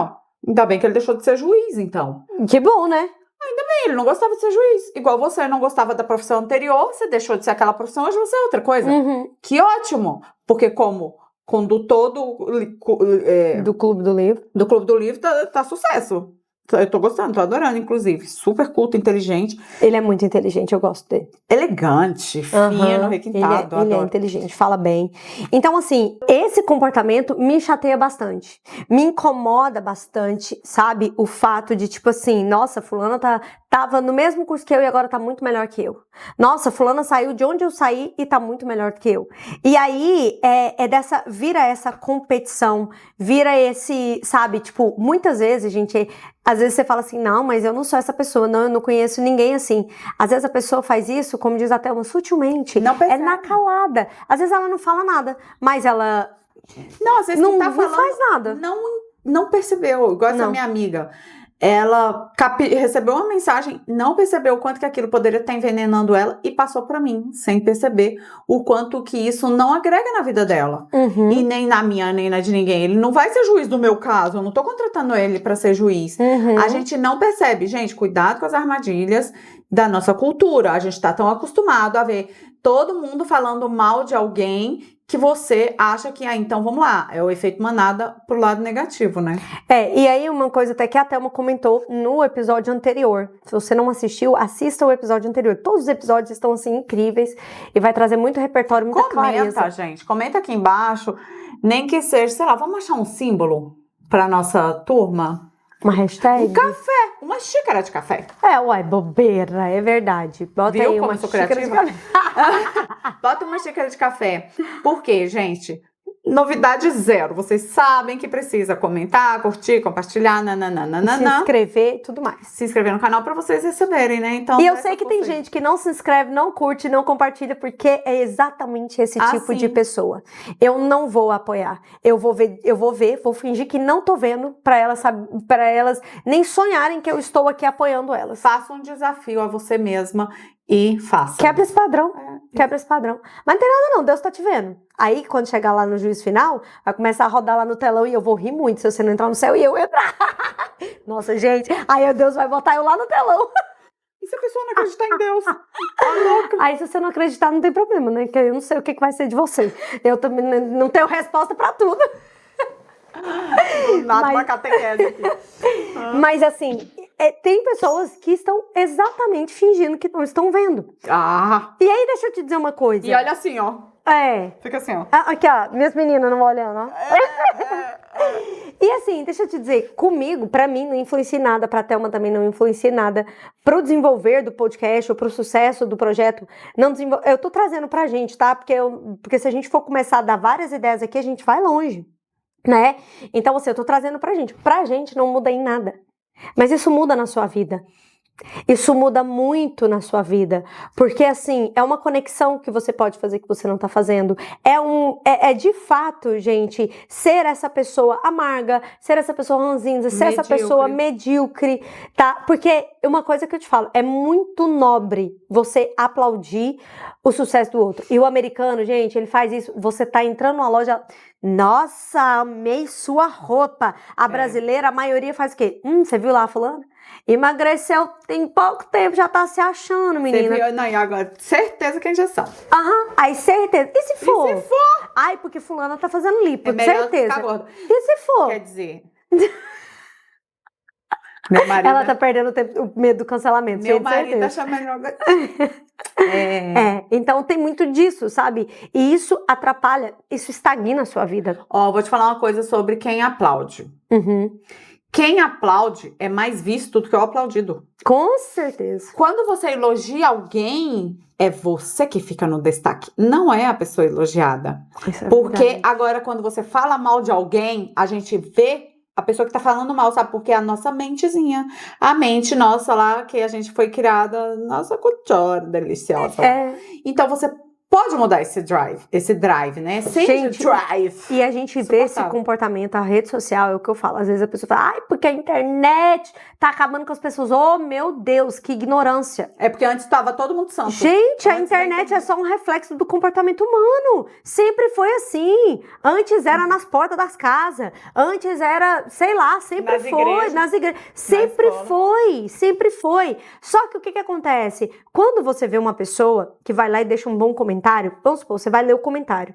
[SPEAKER 2] ainda bem que ele deixou de ser juiz, então.
[SPEAKER 1] Que bom, né?
[SPEAKER 2] Ainda bem, ele não gostava de ser juiz. Igual você não gostava da profissão anterior, você deixou de ser aquela profissão, hoje você é outra coisa. Que ótimo! Porque como condutor do
[SPEAKER 1] Clube do Livro.
[SPEAKER 2] Do Clube do Livro tá sucesso. Eu tô gostando, tô adorando, inclusive. Super culto, inteligente.
[SPEAKER 1] Ele é muito inteligente, eu gosto dele.
[SPEAKER 2] Elegante, fino, requintado.
[SPEAKER 1] Ele é inteligente, fala bem. Então, assim, esse comportamento me chateia bastante. Me incomoda bastante, sabe? O fato de, tipo assim, nossa, fulana tava no mesmo curso que eu e agora tá muito melhor que eu. Nossa, fulana saiu de onde eu saí e tá muito melhor que eu. E aí, vira essa competição, vira esse, sabe? Tipo, muitas vezes, gente... Às vezes você fala assim, não, mas eu não sou essa pessoa, não, eu não conheço ninguém assim. Às vezes a pessoa faz isso, como diz a Thelma, sutilmente.
[SPEAKER 2] Não percebe.
[SPEAKER 1] É na calada. Às vezes ela não fala nada, mas ela
[SPEAKER 2] não, às vezes não
[SPEAKER 1] faz nada.
[SPEAKER 2] Não percebeu, igual essa minha amiga. Ela recebeu uma mensagem, não percebeu o quanto que aquilo poderia estar envenenando ela e passou pra mim, sem perceber o quanto que isso não agrega na vida dela. E nem na minha, nem na de ninguém. Ele não vai ser juiz do meu caso, eu não tô contratando ele pra ser juiz. A gente não percebe. Gente, cuidado com as armadilhas da nossa cultura. A gente tá tão acostumado a ver todo mundo falando mal de alguém que você acha que, então vamos lá, é o efeito manada pro lado negativo, né?
[SPEAKER 1] E aí uma coisa até que a Thelma comentou no episódio anterior. Se você não assistiu, assista o episódio anterior. Todos os episódios estão, assim, incríveis e vai trazer muito repertório, muita clareza.
[SPEAKER 2] Comenta, gente. Comenta aqui embaixo. Nem que seja, sei lá, vamos achar um símbolo pra nossa turma?
[SPEAKER 1] Uma hashtag?
[SPEAKER 2] Um café. Uma xícara de café.
[SPEAKER 1] Uai, bobeira, é verdade. Bota
[SPEAKER 2] Viu
[SPEAKER 1] aí
[SPEAKER 2] como
[SPEAKER 1] uma
[SPEAKER 2] eu sou
[SPEAKER 1] xícara
[SPEAKER 2] criativa?
[SPEAKER 1] de café.
[SPEAKER 2] Bota uma xícara de café. Por quê, gente? novidade zero. Vocês sabem que precisa comentar, curtir, compartilhar,
[SPEAKER 1] se inscrever e tudo mais.
[SPEAKER 2] Se inscrever no canal pra vocês receberem, né? Então,
[SPEAKER 1] e eu sei que tem gente que não se inscreve, não curte, não compartilha, porque é exatamente esse tipo de pessoa. Eu não vou apoiar. Eu vou ver, vou fingir que não tô vendo pra elas nem sonharem que eu estou aqui apoiando elas.
[SPEAKER 2] Faça um desafio a você mesma e faça.
[SPEAKER 1] Quebra esse padrão. Quebra esse padrão. Mas não tem nada não, Deus tá te vendo. Aí, quando chegar lá no juízo final, vai começar a rodar lá no telão e eu vou rir muito se você não entrar no céu e eu entrar. Nossa, gente. Aí Deus vai botar eu lá no telão.
[SPEAKER 2] E se a pessoa não acreditar em Deus?
[SPEAKER 1] Aí, se você não acreditar, não tem problema, né? Porque eu não sei o que vai ser de você. Eu também não tenho resposta pra tudo.
[SPEAKER 2] Nada uma catequese aqui.
[SPEAKER 1] Mas, assim, tem pessoas que estão exatamente fingindo que não estão vendo. E aí, deixa eu te dizer uma coisa.
[SPEAKER 2] E olha assim, ó. Fica assim, ó.
[SPEAKER 1] Aqui, ó. Minhas meninas não vão olhando, ó. E assim, deixa eu te dizer, comigo, pra mim, não influencia em nada, pra Thelma também não influencia em nada, pro desenvolver do podcast ou pro sucesso do projeto, eu tô trazendo pra gente, tá? Porque se a gente for começar a dar várias ideias aqui, a gente vai longe, né? Então, assim, eu tô trazendo pra gente não muda em nada, mas isso muda na sua vida. Isso muda muito na sua vida, porque assim, é uma conexão que você pode fazer que você não tá fazendo, é de fato, gente, ser essa pessoa amarga, ser essa pessoa ranzinza, ser essa pessoa medíocre, tá? Porque uma coisa que eu te falo, é muito nobre você aplaudir o sucesso do outro, e o americano, gente, ele faz isso, você tá entrando numa loja, nossa, amei sua roupa, a brasileira, a maioria faz o quê? Você viu lá fulano? Emagreceu tem pouco tempo, já tá se achando, menina.
[SPEAKER 2] Você viu? Não, e agora, certeza que é injeção.
[SPEAKER 1] Aí certeza. E se for?
[SPEAKER 2] E se for?
[SPEAKER 1] Ai, porque fulana tá fazendo lipo, certeza.
[SPEAKER 2] Ficar gorda.
[SPEAKER 1] E se for?
[SPEAKER 2] Quer dizer... Meu marido...
[SPEAKER 1] Ela tá perdendo o medo do cancelamento.
[SPEAKER 2] Meu marido acha melhor...
[SPEAKER 1] Então tem muito disso, sabe? E isso atrapalha, isso estagna a sua vida.
[SPEAKER 2] Vou te falar uma coisa sobre quem aplaude. Quem aplaude é mais visto do que o aplaudido.
[SPEAKER 1] Com certeza.
[SPEAKER 2] Quando você elogia alguém, é você que fica no destaque, não é a pessoa elogiada.
[SPEAKER 1] Isso é
[SPEAKER 2] porque
[SPEAKER 1] verdade.
[SPEAKER 2] agora, quando você fala mal de alguém, a gente vê a pessoa que tá falando mal, sabe? Porque é a nossa mentezinha. A mente nossa lá, que a gente foi criada, nossa cultura deliciosa. Então você pode mudar esse drive, né?
[SPEAKER 1] Gente, e a gente vê esse comportamento, a rede social, é o que eu falo. Às vezes a pessoa fala, ai, porque a internet tá acabando com as pessoas. Oh, meu Deus, que ignorância.
[SPEAKER 2] É porque antes tava todo mundo santo.
[SPEAKER 1] Gente, a internet é só um reflexo do comportamento humano. Sempre foi assim. Antes era nas portas das casas. Antes era, sei lá, sempre foi. Nas igrejas. Sempre foi. Só que o que acontece? Quando você vê uma pessoa que vai lá e deixa um bom comentário, vamos supor, você vai ler o comentário.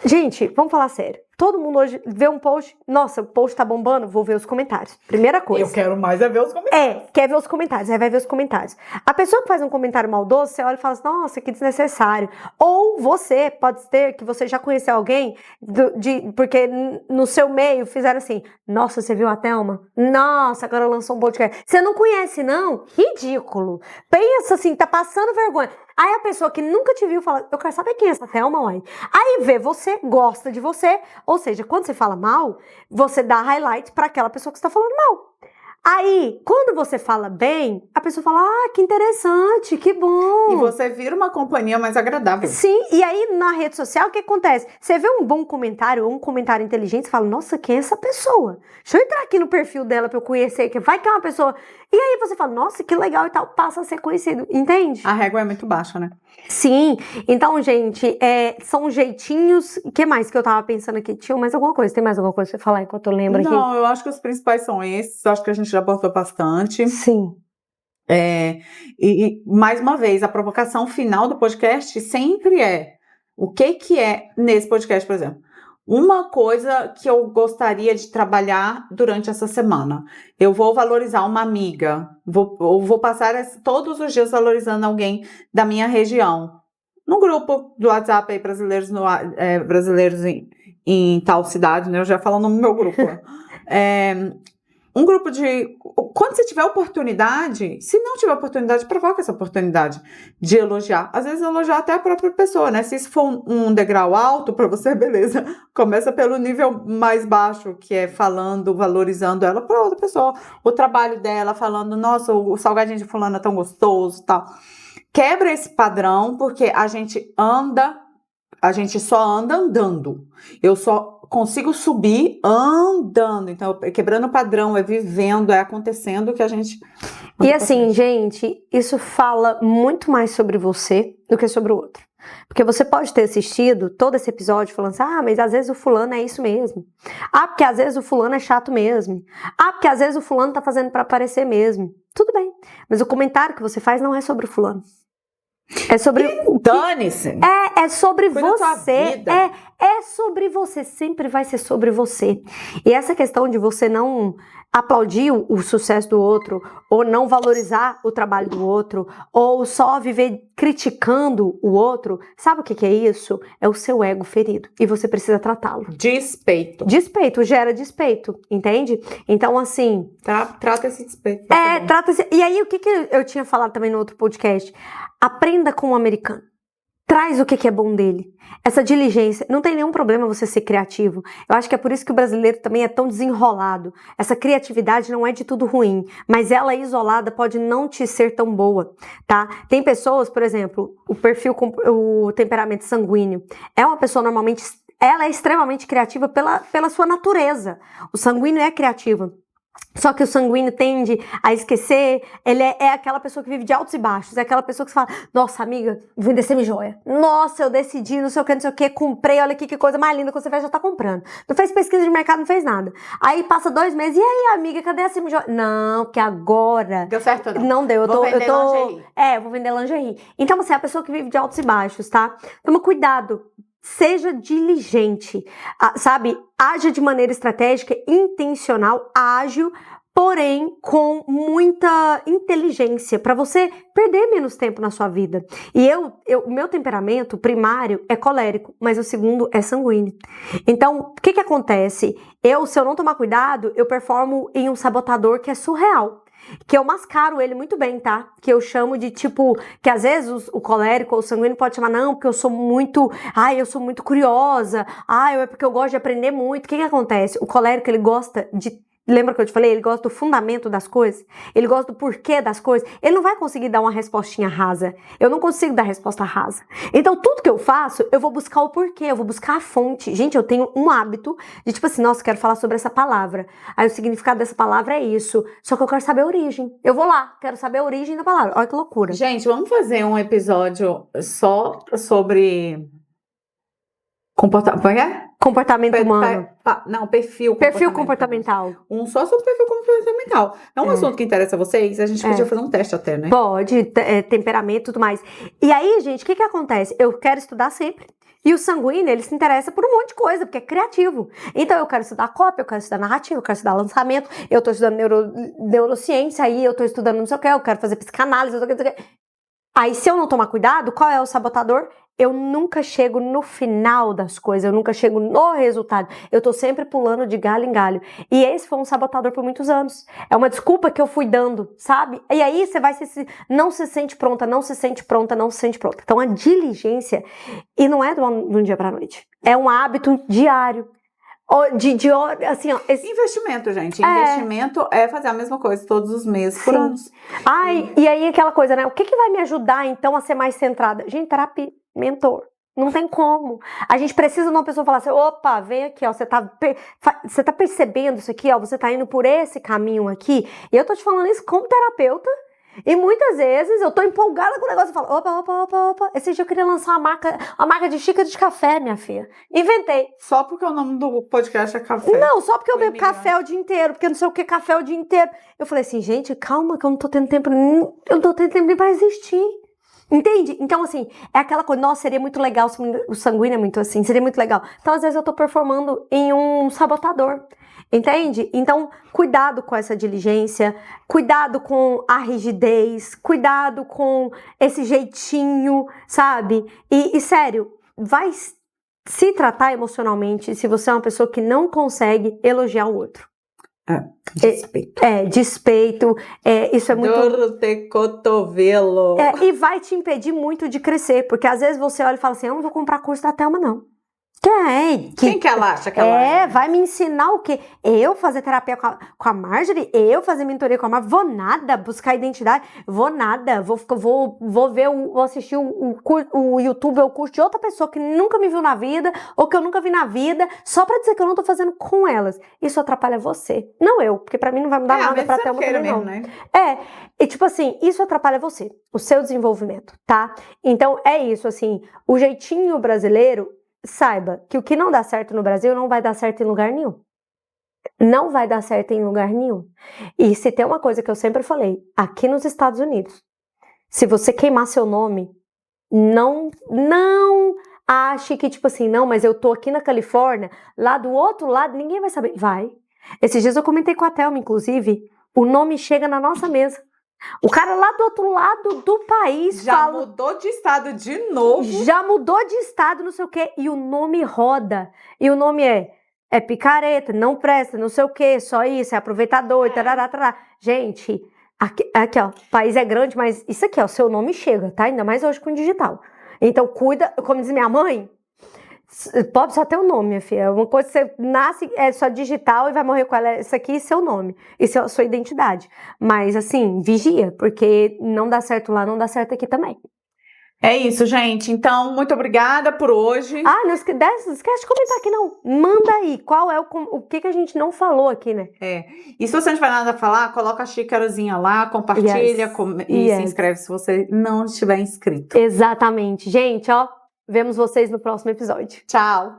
[SPEAKER 1] Gente, vamos falar sério. Todo mundo hoje vê um post, nossa, o post tá bombando, vou ver os comentários. Primeira coisa.
[SPEAKER 2] Eu quero mais ver os comentários.
[SPEAKER 1] Quer ver os comentários, aí vai ver os comentários. A pessoa que faz um comentário maldoso, você olha e fala assim, nossa, que desnecessário. Ou você, pode ser que você já conheceu alguém, porque no seu meio fizeram assim, nossa, você viu a Thelma? Nossa, agora lançou um podcast. Você não conhece, não? Ridículo. Pensa assim, tá passando vergonha. Aí a pessoa que nunca te viu fala, eu quero saber quem é essa Thelma, uai. Aí vê você, gosta de você, ou seja, quando você fala mal, você dá highlight para aquela pessoa que está falando mal. Aí, quando você fala bem, a pessoa fala, que interessante, que bom.
[SPEAKER 2] E você vira uma companhia mais agradável.
[SPEAKER 1] Sim, e aí na rede social, o que acontece? Você vê um bom comentário ou um comentário inteligente, você fala, nossa, quem é essa pessoa? Deixa eu entrar aqui no perfil dela pra eu conhecer, que vai que é uma pessoa... E aí você fala, nossa, que legal e tal, passa a ser conhecido, entende?
[SPEAKER 2] A régua é muito baixa, né?
[SPEAKER 1] Sim, então, gente, são jeitinhos... O que mais que eu tava pensando aqui? Tinha mais alguma coisa? Tem mais alguma coisa pra você falar enquanto eu lembro aqui?
[SPEAKER 2] Não, eu acho que os principais são esses, acho que a gente já abordou bastante.
[SPEAKER 1] Sim.
[SPEAKER 2] E mais uma vez, a provocação final do podcast sempre o que é nesse podcast, por exemplo? Uma coisa que eu gostaria de trabalhar durante essa semana. Eu vou valorizar uma amiga, vou passar todos os dias valorizando alguém da minha região. No grupo do WhatsApp aí, brasileiros em tal cidade, né? Eu já falo no meu grupo. um grupo de... Quando você tiver oportunidade, se não tiver oportunidade, provoca essa oportunidade de elogiar. Às vezes elogiar até a própria pessoa, né? Se isso for um degrau alto para você, beleza. Começa pelo nível mais baixo, que é falando, valorizando ela para outra pessoa. O trabalho dela, falando, nossa, o salgadinho de fulano é tão gostoso e tal. Quebra esse padrão, porque a gente só anda andando. Eu só consigo subir andando. Então, quebrando o padrão, é vivendo, é acontecendo que a gente...
[SPEAKER 1] E assim, gente, isso fala muito mais sobre você do que sobre o outro. Porque você pode ter assistido todo esse episódio falando assim, mas às vezes o fulano é isso mesmo. Porque às vezes o fulano é chato mesmo. Porque às vezes o fulano tá fazendo pra aparecer mesmo. Tudo bem. Mas o comentário que você faz não é sobre o fulano. É sobre
[SPEAKER 2] dane-se.
[SPEAKER 1] É sobre você. É sobre você. Sempre vai ser sobre você. E essa questão de você não aplaudir o sucesso do outro, ou não valorizar o trabalho do outro, ou só viver criticando o outro, sabe o que é isso? É o seu ego ferido. E você precisa tratá-lo.
[SPEAKER 2] Despeito.
[SPEAKER 1] Despeito, gera despeito, entende? Então, assim...
[SPEAKER 2] Trata esse despeito.
[SPEAKER 1] Trata-se... E aí, o que eu tinha falado também no outro podcast? Aprenda com o americano. Traz o que é bom dele. Essa diligência. Não tem nenhum problema você ser criativo. Eu acho que é por isso que o brasileiro também é tão desenrolado. Essa criatividade não é de tudo ruim, mas ela isolada pode não te ser tão boa, tá? Tem pessoas, por exemplo, o temperamento sanguíneo. É uma pessoa normalmente... Ela é extremamente criativa pela sua natureza. O sanguíneo é criativo. Só que o sanguíneo tende a esquecer, ele é aquela pessoa que vive de altos e baixos, é aquela pessoa que você fala, nossa amiga, vou vender semi-joia, nossa, eu decidi, não sei o que, comprei, olha aqui que coisa mais linda, quando você vai já tá comprando. Não fez pesquisa de mercado, não fez nada. Aí passa 2 meses, e aí amiga, cadê a semi-joia? Não, porque agora...
[SPEAKER 2] Deu certo não?
[SPEAKER 1] Não deu,
[SPEAKER 2] vou vender lingerie.
[SPEAKER 1] Eu vou vender lingerie. Então você é a pessoa que vive de altos e baixos, tá? Toma cuidado. Seja diligente, sabe? Haja de maneira estratégica, intencional, ágil, porém com muita inteligência para você perder menos tempo na sua vida. E o meu temperamento primário é colérico, mas o segundo é sanguíneo. Então, o que acontece? Se eu não tomar cuidado, eu performo em um sabotador que é surreal. Que eu mascaro ele muito bem, tá? Que eu chamo de tipo, que às vezes o colérico ou o sanguíneo pode chamar, não, porque eu sou muito curiosa, é porque eu gosto de aprender muito. O que acontece? O colérico, ele gosta de... Lembra que eu te falei? Ele gosta do fundamento das coisas. Ele gosta do porquê das coisas. Ele não vai conseguir dar uma respostinha rasa. Eu não consigo dar resposta rasa. Então, tudo que eu faço, eu vou buscar o porquê. Eu vou buscar a fonte. Gente, eu tenho um hábito de tipo assim, nossa, quero falar sobre essa palavra. Aí o significado dessa palavra é isso. Só que eu quero saber a origem. Eu vou lá, quero saber a origem da palavra. Olha que loucura.
[SPEAKER 2] Gente, vamos fazer um episódio só sobre...
[SPEAKER 1] Comportamento humano.
[SPEAKER 2] Perfil
[SPEAKER 1] comportamental.
[SPEAKER 2] Um só sobre perfil comportamental. É um assunto que interessa a vocês? A gente podia fazer um teste até, né?
[SPEAKER 1] Pode, temperamento e tudo mais. E aí, gente, o que acontece? Eu quero estudar sempre. E o sanguíneo, ele se interessa por um monte de coisa, porque é criativo. Então, eu quero estudar cópia, eu quero estudar narrativa, eu quero estudar lançamento, eu tô estudando neurociência, aí eu tô estudando não sei o que, eu quero fazer psicanálise, não sei o que. Aí, se eu não tomar cuidado, qual é o sabotador? Eu nunca chego no final das coisas, eu nunca chego no resultado. Eu tô sempre pulando de galho em galho. E esse foi um sabotador por muitos anos. É uma desculpa que eu fui dando, sabe? E aí você não se sente pronta, não se sente pronta, não se sente pronta. Então a diligência, e não é de um dia pra noite, é um hábito diário. Assim, ó,
[SPEAKER 2] Investimento, gente. Investimento é fazer a mesma coisa todos os meses, por anos.
[SPEAKER 1] E aí aquela coisa, né? O que vai me ajudar, então, a ser mais centrada? Gente, terapia, mentor. Não tem como. A gente precisa de uma pessoa falar assim, opa, vem aqui, ó, você tá percebendo isso aqui, ó, você tá indo por esse caminho aqui. E eu tô te falando isso como terapeuta. E muitas vezes eu tô empolgada com o negócio e falo, opa. Esse dia eu queria lançar uma marca de xícara de café, minha filha. Inventei.
[SPEAKER 2] Só porque o nome do podcast é café.
[SPEAKER 1] Não, só porque eu bebo café o dia inteiro, porque não sei o que café o dia inteiro. Eu falei assim, gente, calma que eu não tô tendo tempo, eu não tô tendo tempo nem pra existir. Entende? Então, assim, é aquela coisa, nossa, seria muito legal, o sanguíneo é muito assim, seria muito legal. Então, às vezes eu tô performando em um sabotador. Entende? Então, cuidado com essa diligência, cuidado com a rigidez, cuidado com esse jeitinho, sabe? E sério, vai se tratar emocionalmente se você é uma pessoa que não consegue elogiar o outro.
[SPEAKER 2] Despeito.
[SPEAKER 1] Despeito. Isso é muito...
[SPEAKER 2] Dor de cotovelo.
[SPEAKER 1] E vai te impedir muito de crescer, porque às vezes você olha e fala assim, eu não vou comprar curso da Thelma, não.
[SPEAKER 2] Quem que ela acha que ela é?
[SPEAKER 1] Vai me ensinar o quê? Eu fazer terapia com a Marjorie? Eu fazer mentoria com a Marjorie? Vou nada buscar identidade? Vou nada. Vou ver, vou assistir o YouTube ou o curso de outra pessoa que nunca me viu na vida ou que eu nunca vi na vida, só pra dizer que eu não tô fazendo com elas. Isso atrapalha você, não eu, porque pra mim não vai mudar nada pra ter uma também, não.
[SPEAKER 2] Né?
[SPEAKER 1] E tipo assim, isso atrapalha você, o seu desenvolvimento, tá? Então é isso, assim, o jeitinho brasileiro. Saiba que o que não dá certo no Brasil não vai dar certo em lugar nenhum. Não vai dar certo em lugar nenhum. E se tem uma coisa que eu sempre falei, aqui nos Estados Unidos, se você queimar seu nome, não ache que tipo assim, não, mas eu tô aqui na Califórnia, lá do outro lado, ninguém vai saber. Vai. Esses dias eu comentei com a Thelma, inclusive, o nome chega na nossa mesa. O cara lá do outro lado do país
[SPEAKER 2] já mudou de estado de novo.
[SPEAKER 1] Já mudou de estado, não sei o quê. E o nome roda. E o nome é picareta, não presta, não sei o quê, só isso, é aproveitador, tarará, tarará. Gente, aqui ó, o país é grande, mas isso aqui ó, seu nome chega, tá? Ainda mais hoje com o digital. Então cuida, como diz minha mãe, pode só ter o nome, minha filha. Uma coisa que você nasce, é só digital e vai morrer com ela. Isso aqui é seu nome. Isso é a sua identidade. Mas, assim, vigia, porque não dá certo lá, não dá certo aqui também.
[SPEAKER 2] É isso, gente. Então, muito obrigada por hoje.
[SPEAKER 1] Não esquece de comentar aqui, não. Manda aí. Qual é o que a gente não falou aqui, né?
[SPEAKER 2] E se você não tiver nada a falar, coloca a xícarazinha lá, compartilha e se inscreve se você não estiver inscrito.
[SPEAKER 1] Exatamente. Gente, ó. Vemos vocês no próximo episódio.
[SPEAKER 2] Tchau!